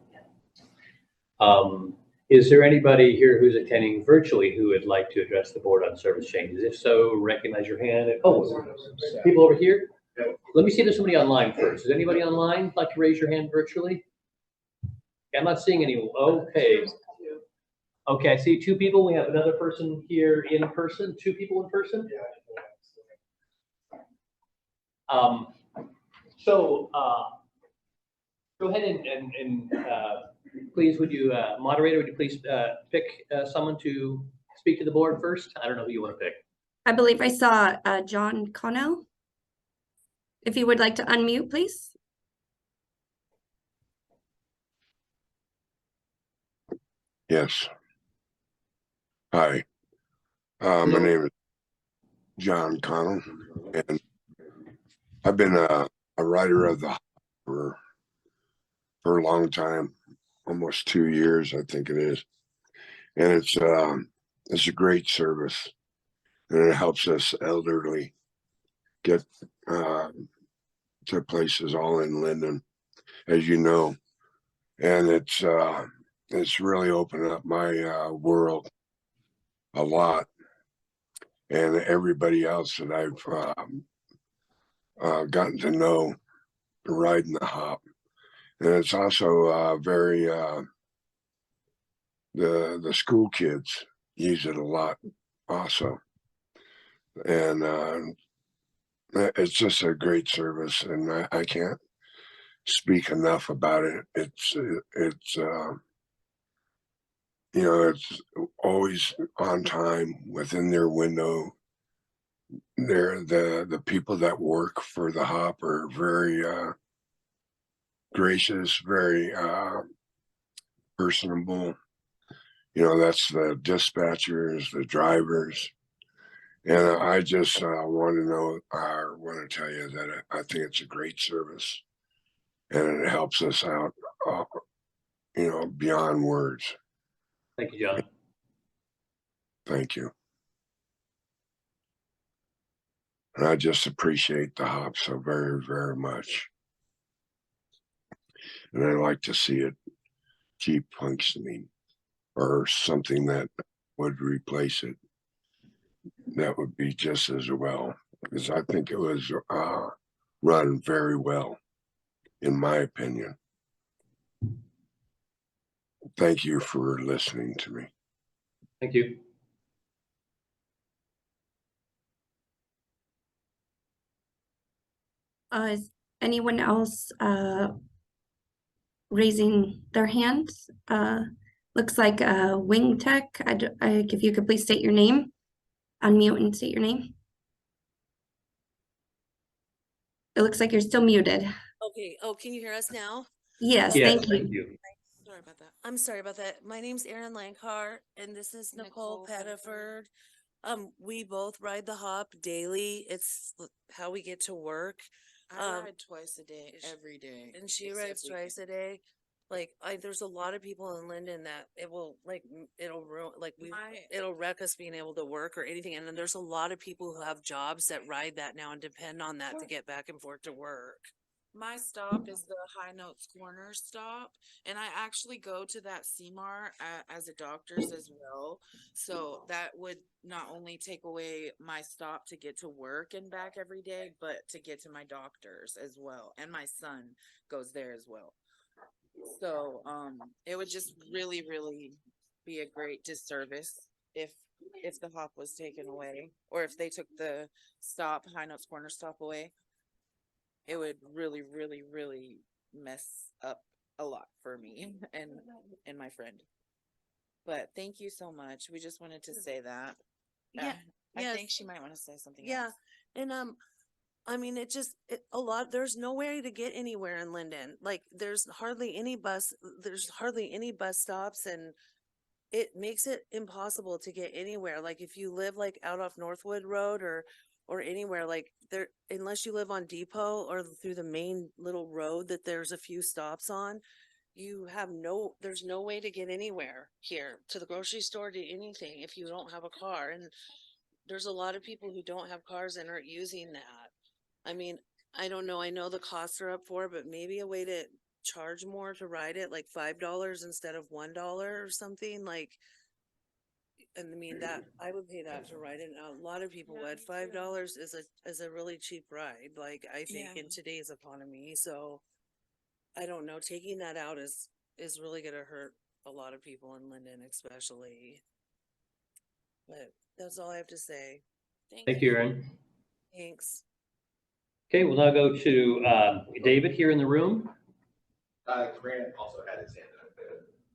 Is there anybody here who's attending virtually who would like to address the board on service changes? If so, recognize your hand. Oh, people over here? Let me see if there's somebody online first. Is anybody online like to raise your hand virtually? I'm not seeing anyone. Okay. Okay, I see two people. We have another person here in person. Two people in person? So go ahead and please, would you, moderator, would you please pick someone to speak to the board first? I don't know who you want to pick. I believe I saw John Connell. If you would like to unmute, please. Yes. Hi. My name is John Connell, and I've been a writer of the for a long time, almost 2 years, I think it is. And it's a great service, and it helps us elderly get to places all in Linden, as you know. And it's really opened up my world a lot, and everybody else that I've gotten to know riding the hop. And it's also very the school kids use it a lot also, and it's just a great service, and I can't speak enough about it. It's you know, it's always on time, within their window, the people that work for the hop are very gracious, very personable. You know, that's the dispatchers, the drivers. And I just want to know, I want to tell you that I think it's a great service and it helps us out, you know, beyond words. Thank you, John. Thank you. And I just appreciate the hop so very, very much. And I like to see it keep functioning or something that would replace it. That would be just as well, because I think it was run very well, in my opinion. Thank you for listening to me. Thank you. Is anyone else raising their hands? Looks like Wing Tech. If you could please state your name, unmute and state your name. It looks like you're still muted. Okay. Oh, can you hear us now? Yes, Yes, thank you. Sorry about that. I'm sorry about that. My name's Erin Lankar and this is Nicole Pettiford. We both ride the hop daily. It's how we get to work. I ride twice a day, every day. And she except rides weekend. twice a day. Like there's a lot of people in Linden that it will it'll ruin it'll wreck us being able to work or anything. And then there's a lot of people who have jobs that ride that now and depend on that to get back and forth to work. My stop is the High Notes Corner stop, and I actually go to that CMAR as a doctor's as well. So that would not only take away my stop to get to work and back every day, but to get to my doctor's as well. And my son goes there as well. So it would just really, really be a great disservice if the hop was taken away, or if they took the stop, High Notes Corner stop away. It would really, really, really mess up a lot for me and my friend. But thank you so much. We just wanted to say that. Yeah. I yes. think she might want to say something Yeah. else. And I mean, there's no way to get anywhere in Linden. Like there's hardly any bus stops, and it makes it impossible to get anywhere. Like if you live like out off Northwood Road or anywhere like there, unless you live on Depot or through the main little road that there's a few stops on, there's no way to get anywhere here, to the grocery store, to anything, if you don't have a car. And there's a lot of people who don't have cars and aren't using that. I mean, I don't know. I know the costs are up for it, but maybe a way to charge more to ride it, like $5 instead of $1 or something. Like, and I mean that I would pay that to ride it. A lot of people would. $5 is a really cheap ride. Like I think in today's economy. So I don't know. Taking that out is really gonna hurt a lot of people in Linden, especially. But that's all I have to say. Thank you, Erin. Thanks. Okay, we'll now go to David here in the room. Grant also had his hand up.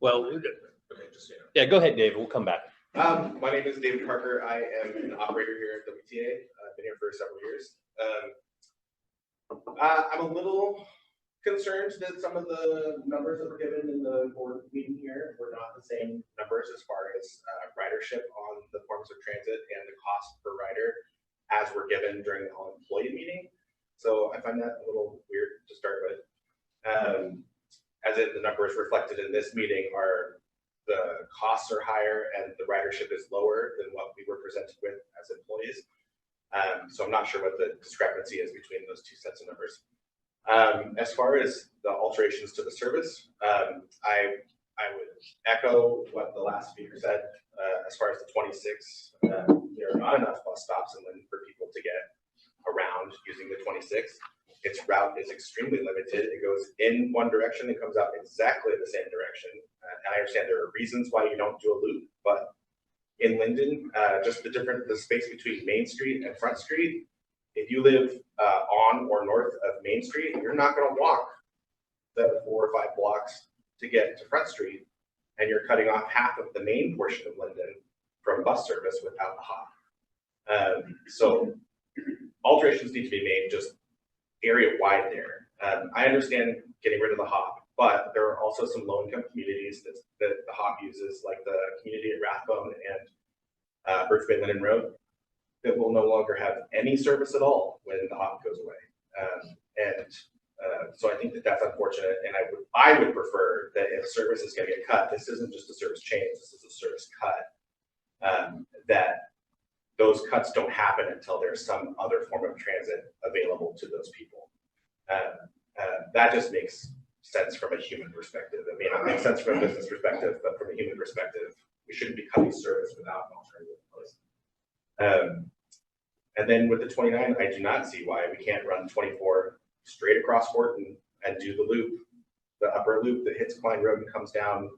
Well, Okay, yeah, go ahead, David. We'll come back. My name is David Parker. I am an operator here at WTA. I've been here for several years. I'm a little concerned that some of the numbers that were given in the board meeting here were not the same numbers as far as ridership on the forms of transit and the cost per rider as were given during the all-employee meeting. So I find that a little weird to start with. As in the numbers reflected in this meeting are the costs are higher and the ridership is lower than what we were presented with as employees. So I'm not sure what the discrepancy is between those two sets of numbers. As far as the alterations to the service, I would echo what the last speaker said. As far as the 26, there are not enough bus stops in Linden for people to get around using the 26. Its route is extremely limited. It goes in one direction and comes out exactly the same direction. And I understand there are reasons why you don't do a loop, but in Linden, just the space between Main Street and Front Street, if you live on or north of Main Street, you're not going to walk the 4 or 5 blocks to get to Front Street, and you're cutting off half of the main portion of Linden from bus service without the hop. So alterations need to be made just area wide there. I understand getting rid of the hop, but there are also some low income communities that the hop uses, like the community at Rathbone and Birch Bay Linden Road, that will no longer have any service at all when the hop goes away. So I think that that's unfortunate, and I would prefer that if service is going to get cut, this isn't just a service change, this is a service cut, that those cuts don't happen until there's some other form of transit available to those people. That just makes sense from a human perspective. I mean, it makes sense from a business perspective, but from a human perspective, we shouldn't be cutting service without an alternative in place. And then with the 29, I do not see why we can't run 24 straight across Horton and do the loop, the upper loop that hits Klein Road and comes down,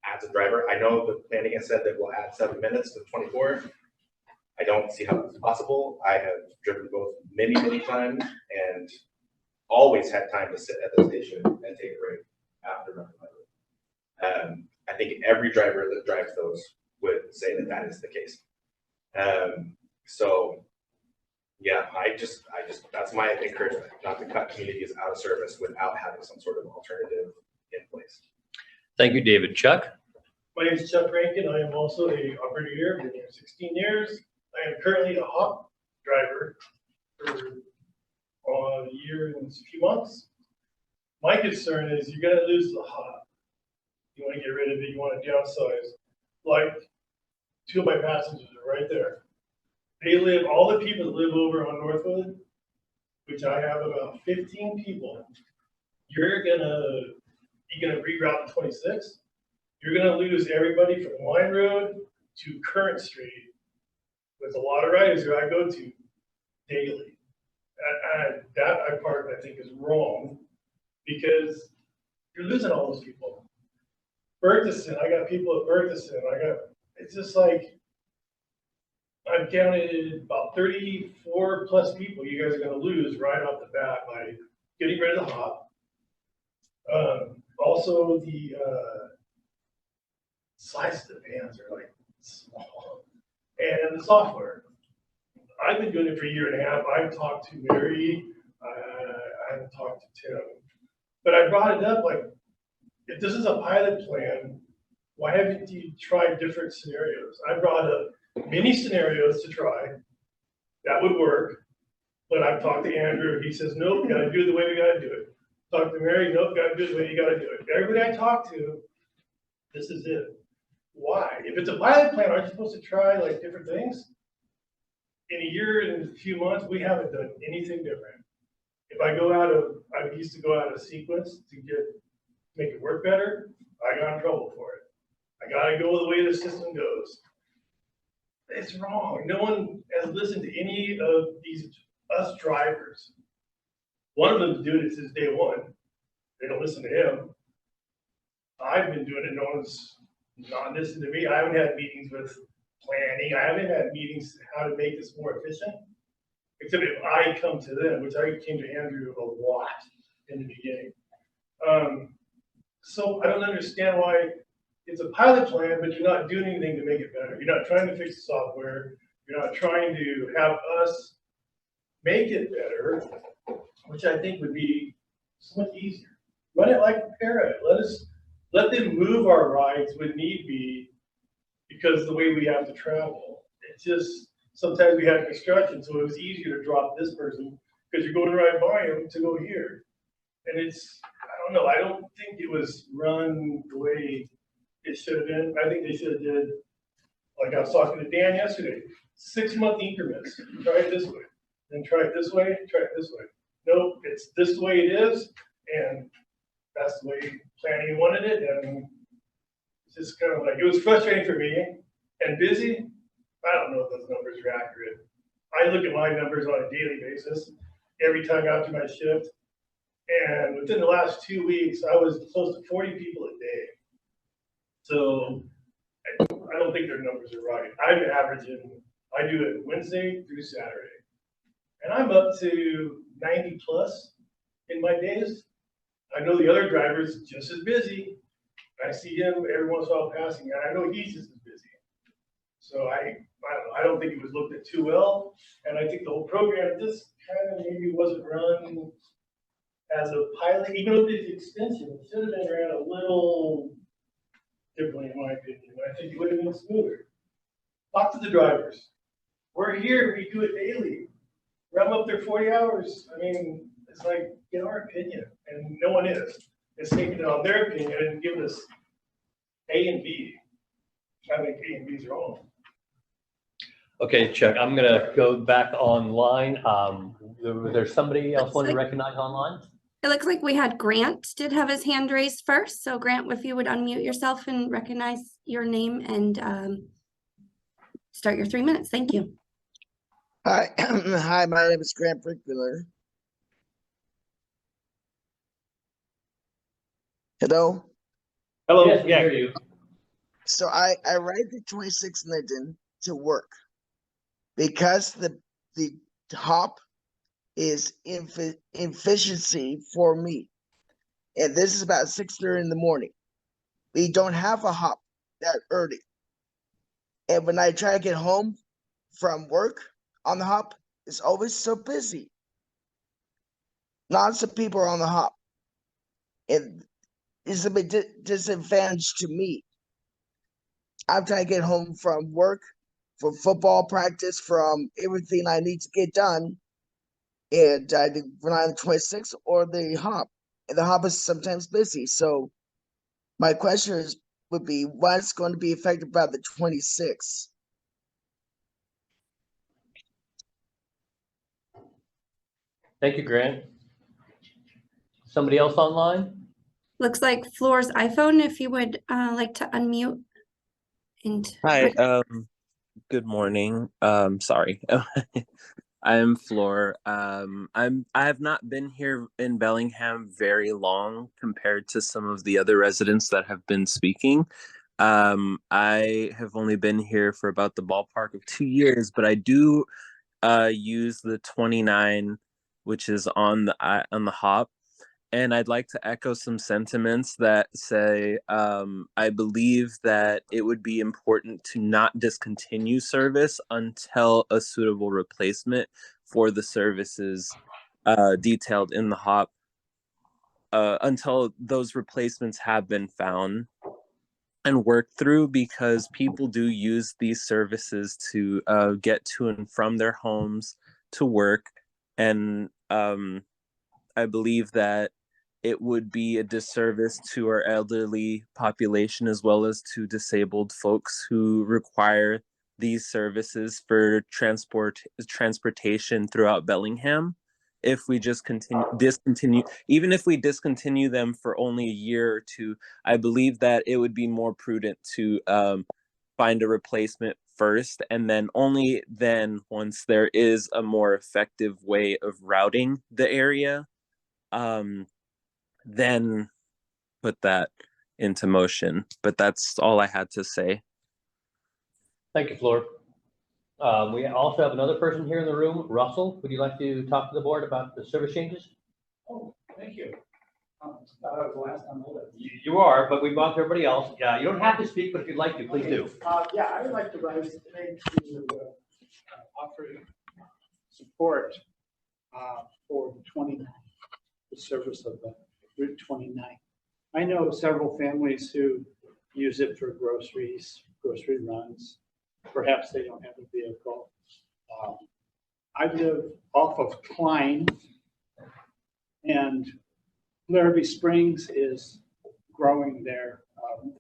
adds a driver. I know the planning has said that we'll add 7 minutes to 24. I don't see how it's possible. I have driven both many, many times and always had time to sit at the station and take a break after running my route. I think every driver that drives those would say that that is the case. So yeah, I just, that's my encouragement, not to cut communities out of service without having some sort of alternative in place. Thank you, David. Chuck? My name is Chuck Rankin. I am also a operator here, been here 16 years. I am currently a hop driver for a year and a few months. My concern is you're gonna lose the hop. You wanna get rid of it, you wanna downsize. Like, 2 of my passengers are right there. They live, all the people that live over on Northwood, which I have about 15 people, you're gonna reroute the 26. You're gonna lose everybody from Line Road to Current Street. With a lot of riders who I go to daily. That part I think is wrong because you're losing all those people. Berthiston, I got people at Berthiston. It's just like, I've counted about 34 plus people you guys are gonna lose right off the bat by getting rid of the hop. Also the size of the vans are like small. And the software. I've been doing it for a year and a half. I've talked to Mary, I haven't talked to Tim. But I brought it up, like, if this is a pilot plan, why haven't you tried different scenarios? I brought up many scenarios to try. That would work. But I've talked to Andrew, he says, nope, you gotta do it the way we gotta do it. Talk to Mary, nope, gotta do it the way you gotta do it. Everybody I talk to, this is it. Why? If it's a pilot plan, aren't you supposed to try like different things? In a year and a few months, we haven't done anything different. If I used to go out of sequence to make it work better, I got in trouble for it. I gotta go the way the system goes. It's wrong. No one has listened to any of us drivers. One of them's doing it since day one. They don't listen to him. I've been doing it, no one's not listening to me. I haven't had meetings with planning. I haven't had meetings how to make this more efficient. Except if I come to them, which I came to Andrew a lot in the beginning. So I don't understand why it's a pilot plan, but you're not doing anything to make it better. You're not trying to fix the software. You're not trying to have us make it better, which I think would be so much easier. Run it like a parrot. Let them move our rides when need be, because the way we have to travel. It's just, sometimes we had construction, so it was easier to drop this person because you're going right by them to go here. And it's, I don't know, I don't think it was run the way it should have been. I think they should have did, like I was talking to Dan yesterday, 6-month increments. Try it this way, then try it this way, try it this way. Nope, it's this way it is, and that's the way planning wanted it, and it's just kind of like, it was frustrating for me and busy. I don't know if those numbers are accurate. I look at my numbers on a daily basis, every time after my shift, and within the last 2 weeks, I was close to 40 people a day. So I don't think their numbers are right. I'm averaging, I do it Wednesday through Saturday, and I'm up to 90 plus in my days. I know the other driver's just as busy. I see him every once in a while passing, and I know he's just as busy. So I don't know, I don't think it was looked at too well, and I think the whole program just kind of maybe wasn't run as a pilot, even though it's expensive, it should have been ran a little differently, in my opinion. I think it would have been smoother. Talk to the drivers. We're here, we do it daily. Rev up there 40 hours. I mean, it's like, in our opinion, and no one is. It's taking it on their opinion and giving us A and B. I think A and B's are wrong. Okay, Chuck, I'm gonna go back online. There's somebody else wanting to recognize online? It looks like we had Grant did have his hand raised first. So Grant, if you would unmute yourself and recognize your name and start your 3 minutes. Thank you. Hi, hi, my name is Grant Brickmiller. Hello? Hello, Yes, we yeah. hear you. So I ride the 26 Linden to work because the hop is efficiency for me. And this is about 6:30 in the morning. We don't have a hop that early. And when I try to get home from work on the hop, it's always so busy. Lots of people are on the hop. And it's a bit disadvantage to me. I'm trying to get home from work, from football practice, from everything I need to get done. And I rely on the 26 or the hop. And the hop is sometimes busy. So my question would be, what's going to be affected by the 26? Thank you, Grant. Somebody else online? Looks like Floor's iPhone, if you would like to unmute. And Hi, good morning. Sorry. I'm Floor. I have not been here in Bellingham very long compared to some of the other residents that have been speaking. I have only been here for about the ballpark of 2 years, but I do use the 29, which is on the hop. And I'd like to echo some sentiments that say, I believe that it would be important to not discontinue service until a suitable replacement for the services detailed in the hop, until those replacements have been found and worked through, because people do use these services to get to and from their homes to work. And I believe that it would be a disservice to our elderly population as well as to disabled folks who require these services for transportation throughout Bellingham if we just discontinue, even if we discontinue them for only a year or two. I believe that it would be more prudent to find a replacement first, and then only then, once there is a more effective way of routing the area, then put that into motion. But that's all I had to say. Thank you, Floor. We also have another person here in the room. Russell, would you like to talk to the board about the service changes? Oh, thank you. Thought I was the last time over. You are, but we've gone to everybody else. Yeah, you don't have to speak, but if you'd like to, please do. Yeah, I would like to rise today to offer support for the 29, the service of the Route 29. I know several families who use it for grocery runs. Perhaps they don't have a vehicle. I live off of Klein, and Larrabee Springs is growing there.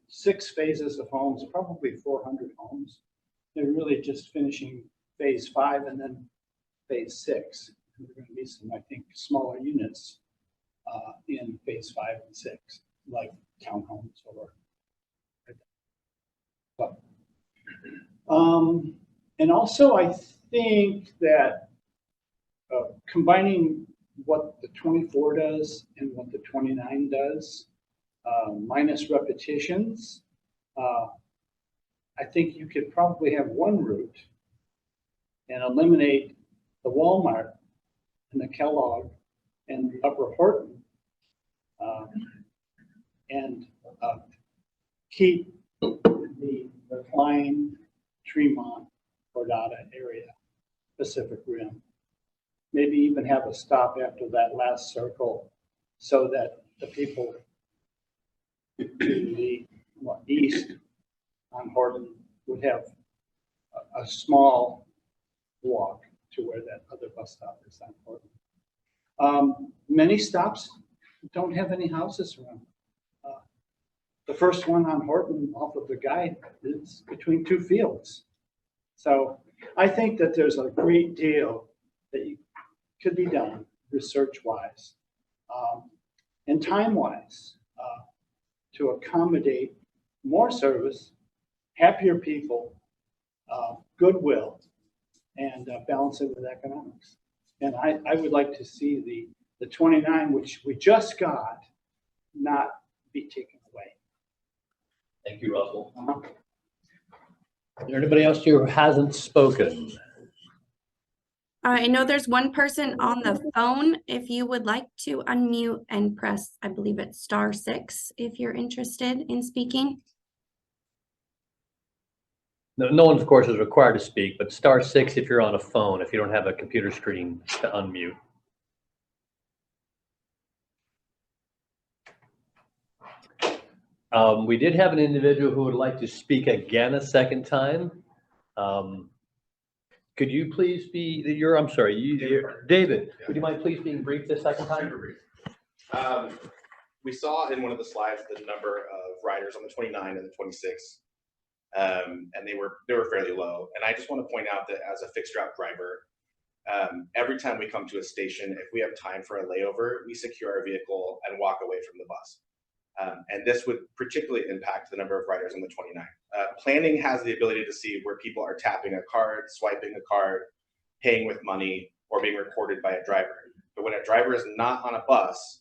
6 phases of homes, probably 400 homes. They're really just finishing phase 5 and then phase 6. And there are going to be some, I think, smaller units in phase 5 and 6, like townhomes or. And also, I think that combining what the 24 does and what the 29 does, minus repetitions, I think you could probably have one route and eliminate the Walmart and the Kellogg and the Upper Horton, and keep the Klein Tremont, Cordata area, Pacific Rim. Maybe even have a stop after that last circle so that the people to the east on Horton would have a small walk to where that other bus stop is on Horton. Many stops don't have any houses around. The first one on Horton off of the guide is between two fields. So I think that there's a great deal that could be done research-wise and time-wise to accommodate more service, happier people, goodwill, and balance it with economics. And I would like to see the 29, which we just got, not be taken away. Thank you, Russell. Is there anybody else here who hasn't spoken? I know there's one person on the phone. If you would like to unmute and press, I believe it's *6 if you're interested in speaking. No one, of course, is required to speak, but *6 if you're on a phone, if you don't have a computer screen to unmute. We did have an individual who would like to speak again a second time. Could you please be, I'm sorry, David, would you mind please being brief this second time? We saw in one of the slides the number of riders on the 29 and the 26, and they were fairly low. And I just want to point out that as a fixed route driver, every time we come to a station, if we have time for a layover, we secure our vehicle and walk away from the bus. And this would particularly impact the number of riders on the 29. Planning has the ability to see where people are tapping a card, swiping a card, paying with money, or being recorded by a driver. But when a driver is not on a bus,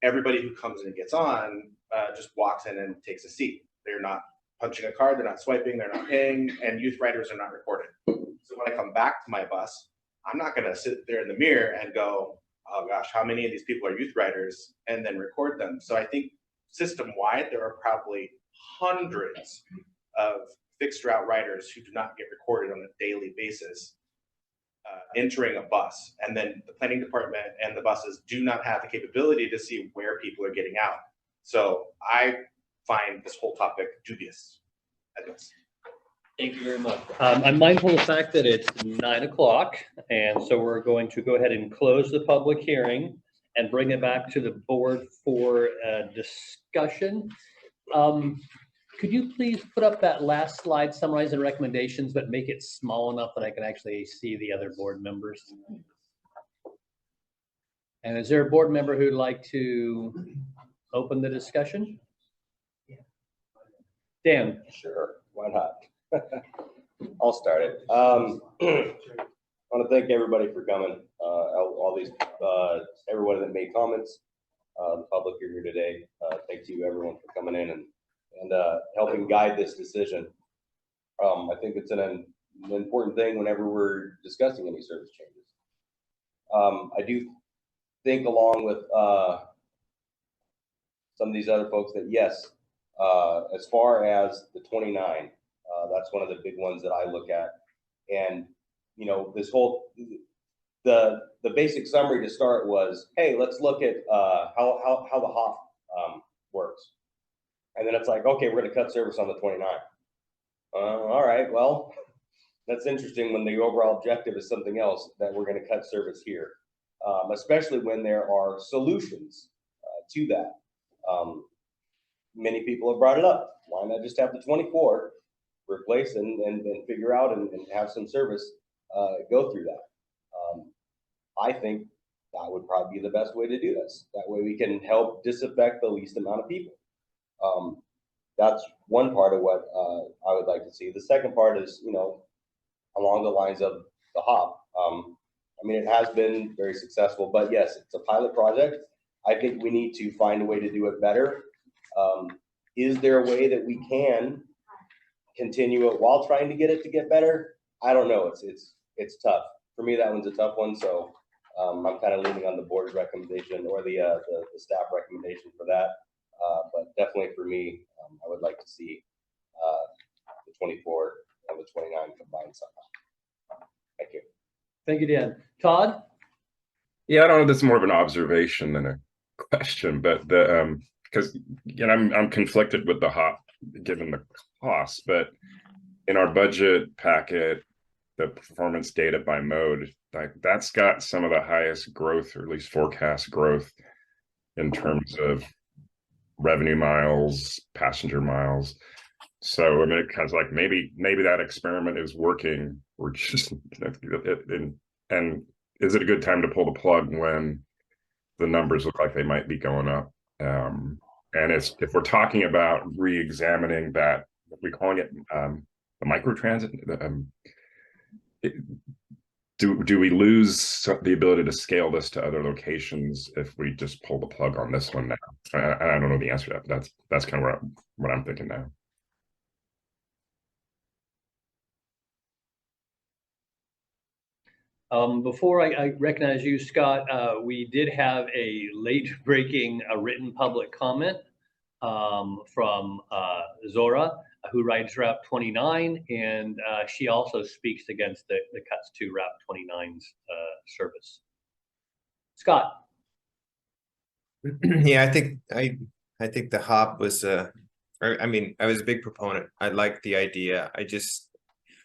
everybody who comes and gets on just walks in and takes a seat. They're not punching a card, they're not swiping, they're not paying, and youth riders are not recorded. So when I come back to my bus, I'm not going to sit there in the mirror and go, oh gosh, how many of these people are youth riders, and then record them. So I think system-wide, there are probably hundreds of fixed route riders who do not get recorded on a daily basis entering a bus. And then the planning department and the buses do not have the capability to see where people are getting out. So I find this whole topic dubious at this. Thank you very much. I'm mindful of the fact that it's 9 o'clock, and so we're going to go ahead and close the public hearing and bring it back to the board for discussion. Could you please put up that last slide summarizing recommendations, but make it small enough that I can actually see the other board members? And is there a board member who'd like to open the discussion? Dan. Sure, why not? I'll start it. I want to thank everybody for coming. All these, everyone that made comments, the public here today. Thank you everyone for coming in and helping guide this decision. I think it's an important thing whenever we're discussing any service changes. I do think, along with some of these other folks, that yes, as far as the 29. That's one of the big ones that I look at. And, you know, this whole, the basic summary to start was, hey, let's look at how the hop works. And then it's like, okay, we're going to cut service on the 29. All right, well, that's interesting when the overall objective is something else, that we're going to cut service here, especially when there are solutions to that. Many people have brought it up. Why not just have the 24 replace and figure out and have some service go through that? I think that would probably be the best way to do this. That way we can help disaffect the least amount of people. That's one part of what I would like to see. The second part is, you know, along the lines of the hop. I mean, it has been very successful, but yes, it's a pilot project. I think we need to find a way to do it better. Is there a way that we can continue it while trying to get it to get better? I don't know. It's tough. For me, that one's a tough one. So I'm kind of leaning on the board's recommendation or the staff recommendation for that. But definitely for me, I would like to see the 24 Thank you, Dan. Todd? Yeah, I don't know. This is more of an observation than a question, but because I'm conflicted with the hop given the cost, but in our budget packet, the performance data by mode, like that's got some of the highest growth, or at least forecast growth, in terms of revenue miles, passenger miles. So I mean, it kind of like maybe that experiment is working. We're just and is it a good time to pull the plug when the numbers look like they might be going up? And if we're talking about re-examining that, what we're calling it the microtransit, do we lose the ability to scale this to other locations if we just pull the plug on this one now? I don't know the answer to that, but that's kind of what I'm thinking now. Before I recognize you, Scott, we did have a late breaking written public comment from Zora, who rides Route 29, and she also speaks against the cuts to Route 29's service. Scott. Yeah, I think the hop was I was a big proponent. I like the idea.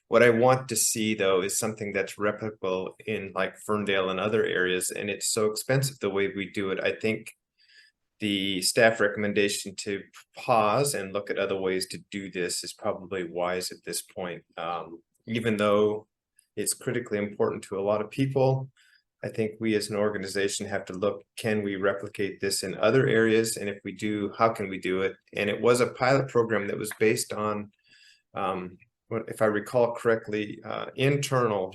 What I want to see though is something that's replicable in like Ferndale and other areas, and it's so expensive the way we do it. I think the staff recommendation to pause and look at other ways to do this is probably wise at this point. Even though it's critically important to a lot of people, I think we as an organization have to look, can we replicate this in other areas? And if we do, how can we do it? And it was a pilot program that was based on, if I recall correctly, internal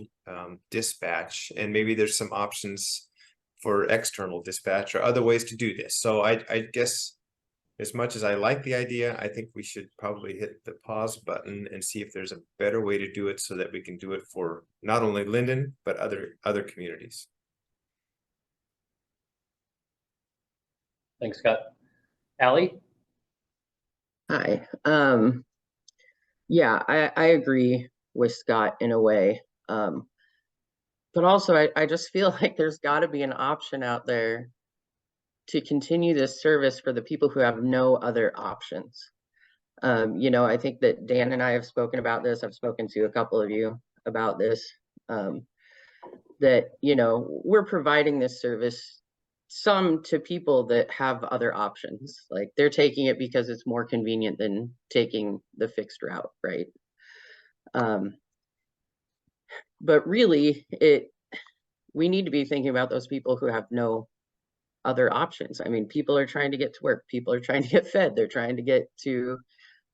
dispatch, and maybe there's some options for external dispatch or other ways to do this. So I guess as much as I like the idea, I think we should probably hit the pause button and see if there's a better way to do it so that we can do it for not only Linden, but other communities. Thanks, Scott. Allie? Hi. Yeah, I agree with Scott in a way. But also I just feel like there's got to be an option out there to continue this service for the people who have no other options. I think that Dan and I have spoken about this. I've spoken to a couple of you about this, that, we're providing this service some to people that have other options. Like they're taking it because it's more convenient than taking the fixed route, right? But really, we need to be thinking about those people who have no other options. I mean, people are trying to get to work. People are trying to get fed. They're trying to get to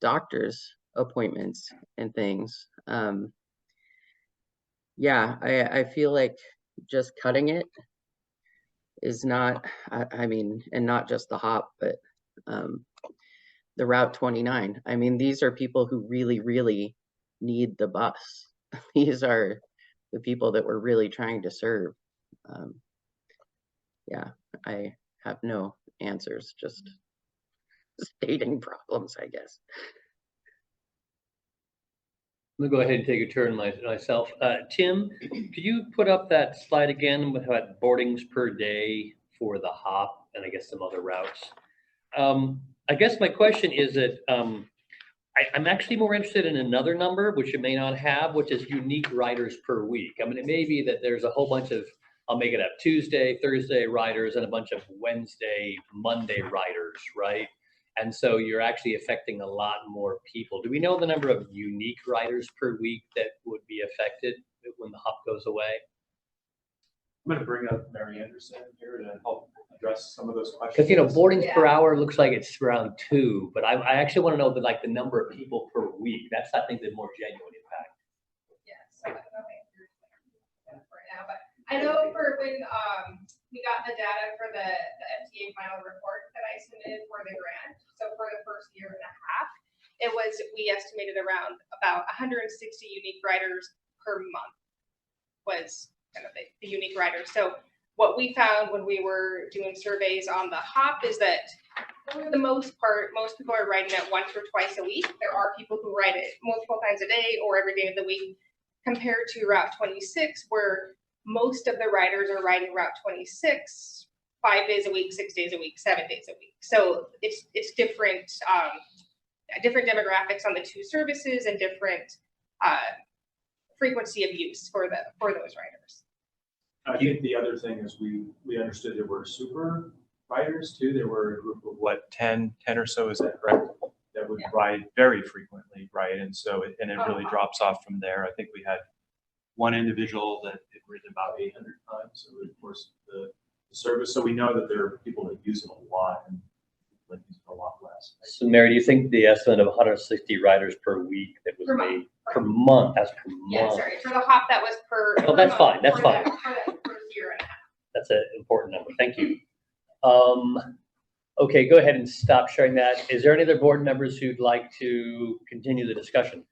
doctor's appointments and things. Yeah, I feel like just cutting it is not, and not just the hop, but the Route 29. I mean, these are people who really, really need the bus. These are the people that we're really trying to serve. Yeah, I have no answers, just stating problems, I guess. I'm gonna go ahead and take a turn myself. Tim, could you put up that slide again with what boardings per day for the hop and I guess some other routes? I guess my question is that I'm actually more interested in another number, which you may not have, which is unique riders per week. I mean, it may be that there's a whole bunch of, I'll make it up, Tuesday, Thursday riders and a bunch of Wednesday, Monday riders, right? And so you're actually affecting a lot more people. Do we know the number of unique riders per week that would be affected when the hop goes away? I'm going to bring up Mary Anderson here to help address some of those questions. Because boardings per hour looks like it's around 2, but I actually want to know the number of people per week. That's I think the more genuine impact. Yes, so I don't know right now, but I know for when we got the data for the FTA final report that I submitted for the grant. So for the first year and a half, we estimated around about 160 unique riders per month was kind of the unique riders. So what we found when we were doing surveys on the hop is that for the most part, most people are riding it once or twice a week. There are people who ride it multiple times a day or every day of the week, compared to Route 26, where most of the riders are riding Route 26 5 days a week, 6 days a week, 7 days a week. So it's different, different demographics on the two services and different frequency of use for those riders. I think the other thing is we understood there were super riders too. There were a group of 10 or so, is that correct? That would ride very frequently, right? And so it really drops off from there. I think we had one individual that had ridden about 800 times over the course of the service. So we know that there are people that use it a lot and that use it a lot less. Right? So Mary, do you think the estimate of 160 riders per week that was made per month, that's per month? Yeah, sorry, for the hop that was per. Oh, that's fine, that's for fine. the first year and a half. That's an important number. Thank you. Okay, go ahead and stop sharing that. Is there any other board members who'd like to continue the discussion?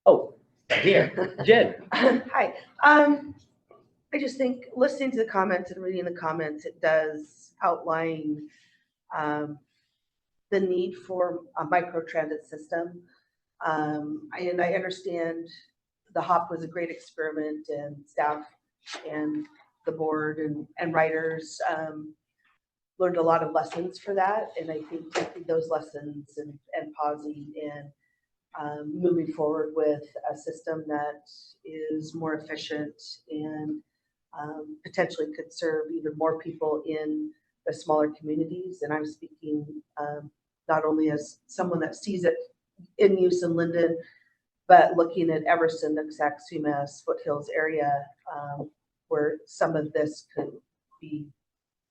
Oh, here, Jen. Hi. I just think listening to the comments and reading the comments, it does outline the need for a microtransit system. And I understand the HOP was a great experiment, and staff and the board and writers learned a lot of lessons for that. And I think taking those lessons and pausing and moving forward with a system that is more efficient and potentially could serve even more people in the smaller communities. And I'm speaking not only as someone that sees it in use in Linden, but looking at Everson, Nooksack, Sumas, Foothills area, where some of this could be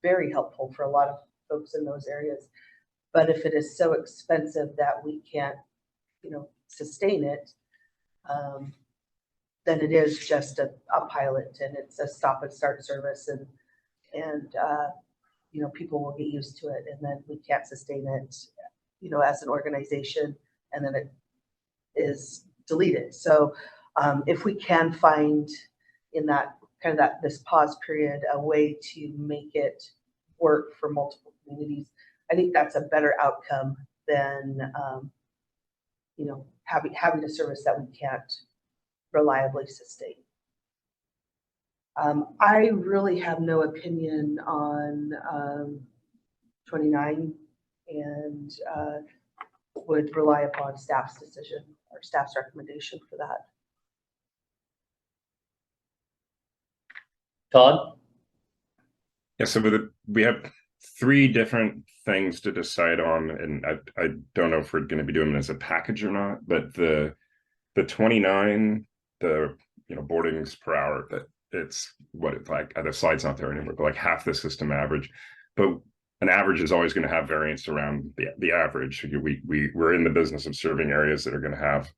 very helpful for a lot of folks in those areas. But if it is so expensive that we can't, sustain it, then it is just a pilot, and it's a stop and start service, and people will get used to it, and then we can't sustain it, as an organization, and then it is deleted. So if we can find in that this pause period a way to make it work for multiple communities, I think that's a better outcome than having a service that we can't reliably sustain. I really have no opinion on 29 and would rely upon staff's decision or staff's recommendation for that. Todd? Yeah, so we have 3 different things to decide on, and I don't know if we're going to be doing it as a package or not, but the 29, the boardings per hour, that it's what it's like. The slide's not there anymore, but like half the system average. But an average is always going to have variance around the average. We're in the business of serving areas that are going to have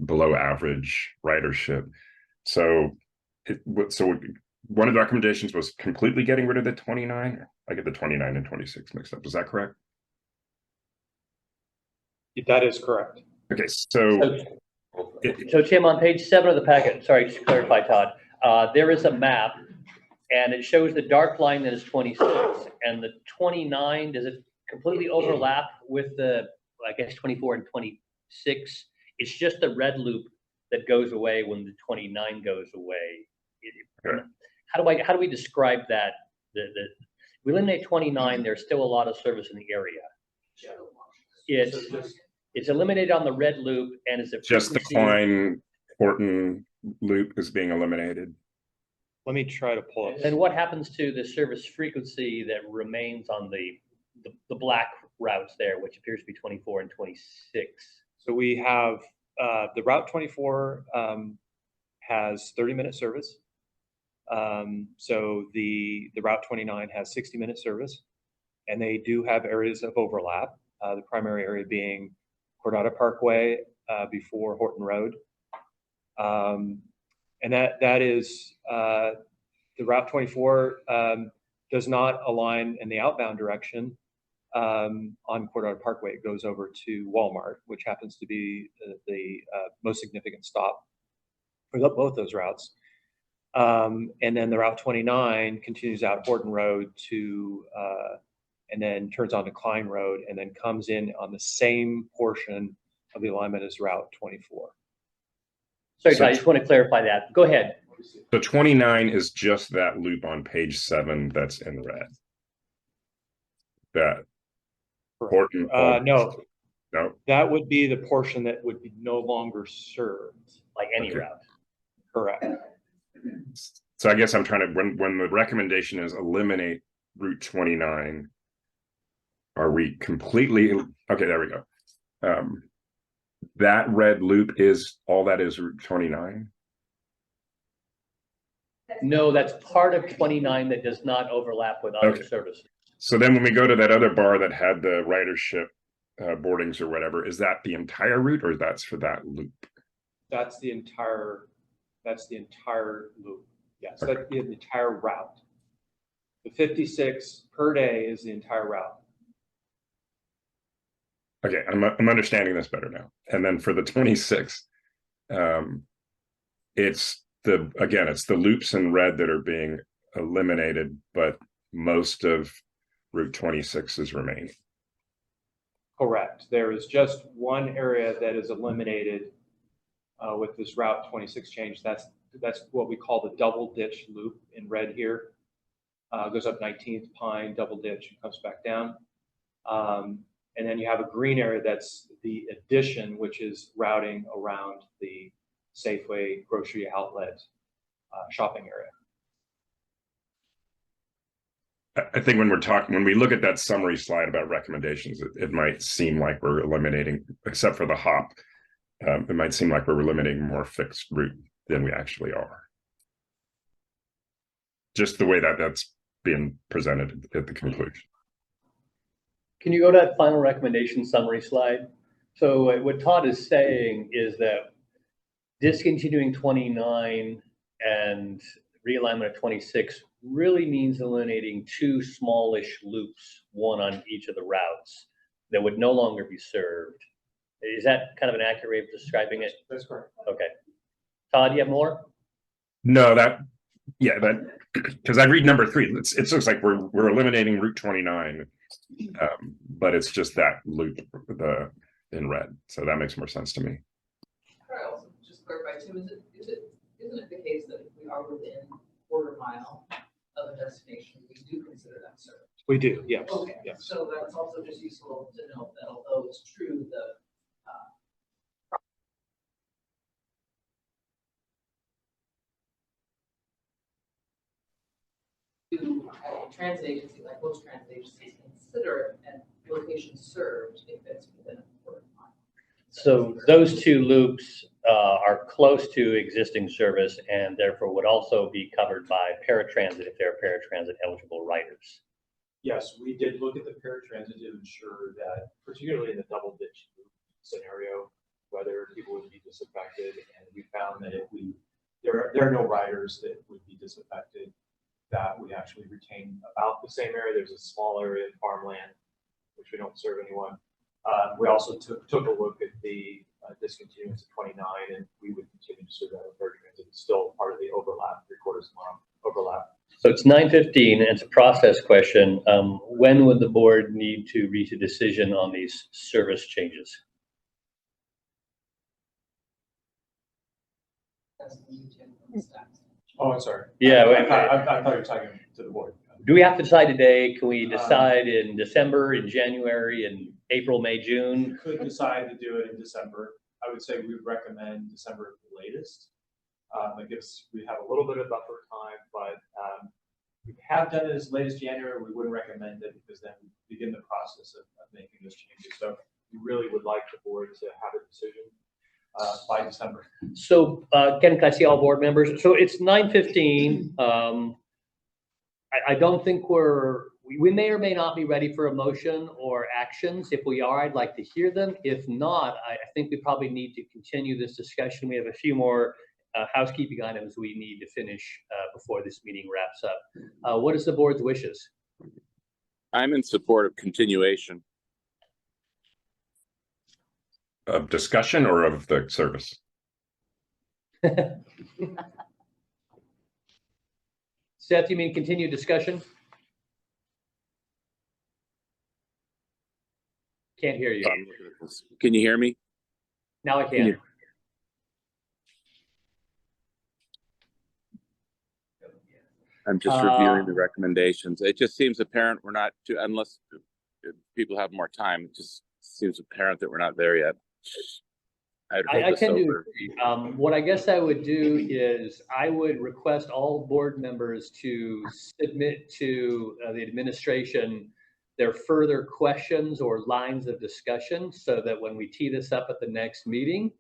below average ridership. So one of the recommendations was completely getting rid of the 29. I get the 29 and 26 mixed up. Is that correct? That is correct. Okay, so Tim, on page 7 of the packet, sorry, just to clarify, Todd, there is a map, and it shows the dark line that is 26, and the 29, does it completely overlap with the, 24 and 26? It's just the red loop that goes away when the 29 goes away. Okay. How do we describe that? We eliminate 29, there's still a lot of service in the area. It's eliminated on the red loop, and is it just the Klein Horton loop is being eliminated? Let me try to pull it. And what happens to the service frequency that remains on the black routes there, which appears to be 24 and 26? So we have the Route 24 has 30-minute service. So the Route 29 has 60-minute service, and they do have areas of overlap. The primary area being Cordata Parkway before Horton Road. And that is the Route 24 does not align in the outbound direction on Cordata Parkway. It goes over to Walmart, which happens to be the most significant stop for both those routes. And then the Route 29 continues out Horton Road to and then turns onto Klein Road, and then comes in on the same portion of the alignment as Route 24. Sorry, So Todd, I just want to clarify that. Go ahead. the 29 is just that loop on page 7 that's in red. That portion. No, No. that would be the portion that would be no longer served. Like any route. Correct. So I guess I'm trying to, when the recommendation is eliminate Route 29, are we completely, okay, there we go. That red loop is, all that is Route 29? No, that's part of 29 that does not overlap with other services. So then when we go to that other bar that had the ridership boardings or whatever, is that the entire route or that's for that loop? That's the entire loop. Yes, that's the entire route. The 56 per day is the entire route. Okay, I'm understanding this better now. And then for the 26, it's the loops in red that are being eliminated, but most of Route 26 is remaining. Correct. There is just one area that is eliminated with this Route 26 change. That's what we call the double ditch loop in red here. Goes up 19th Pine, double ditch, and comes back down. And then you have a green area that's the addition, which is routing around the Safeway grocery outlet shopping area. I think when we look at that summary slide about recommendations, it might seem like we're eliminating, except for the hop, it might seem like we're eliminating more fixed route than we actually are. Just the way that that's being presented at the conclusion. Can you go to that final recommendation summary slide? So what Todd is saying is that discontinuing 29 and realignment of 26 really means eliminating 2 smallish loops, one on each of the routes that would no longer be served. Is that kind of an accurate way of describing it? That's correct. Okay. Todd, you have more? No, because I read number 3. It looks like we're eliminating Route 29, but it's just that loop in red. So that makes more sense to me. Could I also just clarify, Tim, isn't it the case that if we are within quarter mile of a destination, we do consider that served? We do, yes. Okay, yes. so that's also just useful to note that although it's true, a transit agency, like most transit agencies, consider it a location served if it's within a quarter mile. So those 2 loops are close to existing service and therefore would also be covered by paratransit if they're paratransit eligible riders. Yes, we did look at the paratransit to ensure that, particularly in the double ditch scenario, whether people would be disaffected, and we found that if there are no riders that would be disaffected, that we actually retain about the same area. There's a small area in farmland, which we don't serve anyone. We also took a look at the discontinuance of 29, and we would continue to serve that with paratransit. It's still part of the overlap, 3/4 mile overlap. So it's 9:15 and it's a process question. When would the board need to reach a decision on these service changes? Oh, I'm sorry. Yeah, I thought you were talking to the board. Do we have to decide today? Can we decide in December, in January, in April, May, June? We could decide to do it in December. I would say we would recommend December at the latest. We have a little bit of buffer time, but we have done it as late as January. We wouldn't recommend it because then we begin the process of making those changes. So we really would like the board to have a decision by December. So Ken, can I see all board members? So it's 9:15. I don't think we may or may not be ready for a motion or actions. If we are, I'd like to hear them. If not, I think we probably need to continue this discussion. We have a few more housekeeping items we need to finish before this meeting wraps up. What is the board's wishes? I'm in support of continuation. Of discussion or of the service? Seth, you mean continue discussion? Can't hear you. Can you hear me? Now I can. I'm just reviewing the recommendations. It just seems apparent we're not to, unless people have more time, it just seems apparent that we're not there yet. I can do, what I guess I would do is I would request all board members to submit to the administration their further questions or lines of discussion so that when we tee this up at the next meeting,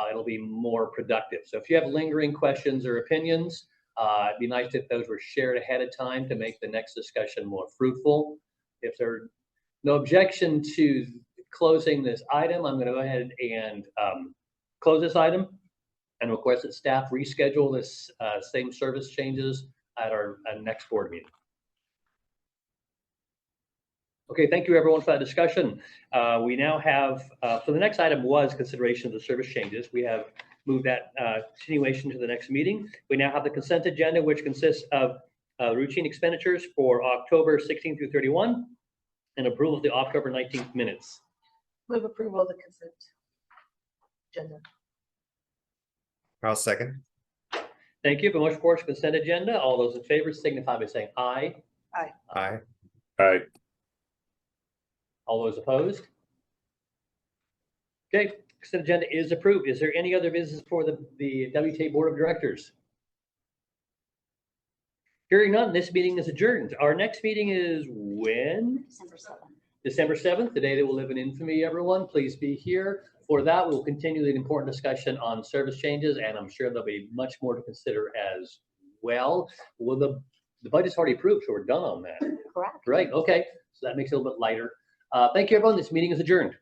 it'll be more productive. So if you have lingering questions or opinions, it'd be nice if those were shared ahead of time to make the next discussion more fruitful. If there are no objection to closing this item, I'm going to go ahead and close this item and request that staff reschedule this same service changes at our next board meeting. Okay, thank you everyone for that discussion. We now have, so the next item was consideration of the service changes. We have moved that continuation to the next meeting. We now have the consent agenda, which consists of routine expenditures for October 16 through 31 and approval of the October 19th minutes. Move approval of the consent agenda. I'll second. Thank you. For motion for consent agenda, all those in favor signify by saying aye. Aye. Aye. Aye. All those opposed? Okay, consent agenda is approved. Is there any other business for the WTA Board of Directors? Hearing none, this meeting is adjourned. Our next meeting is when? December 7th. December 7th, the day that will live in infamy, everyone. Please be here. For that, we'll continue the important discussion on service changes, and I'm sure there'll be much more to consider as well. Well, the budget's already approved, so we're done on that. Correct. Right, okay. So that makes it a little bit lighter. Thank you, everyone. This meeting is adjourned.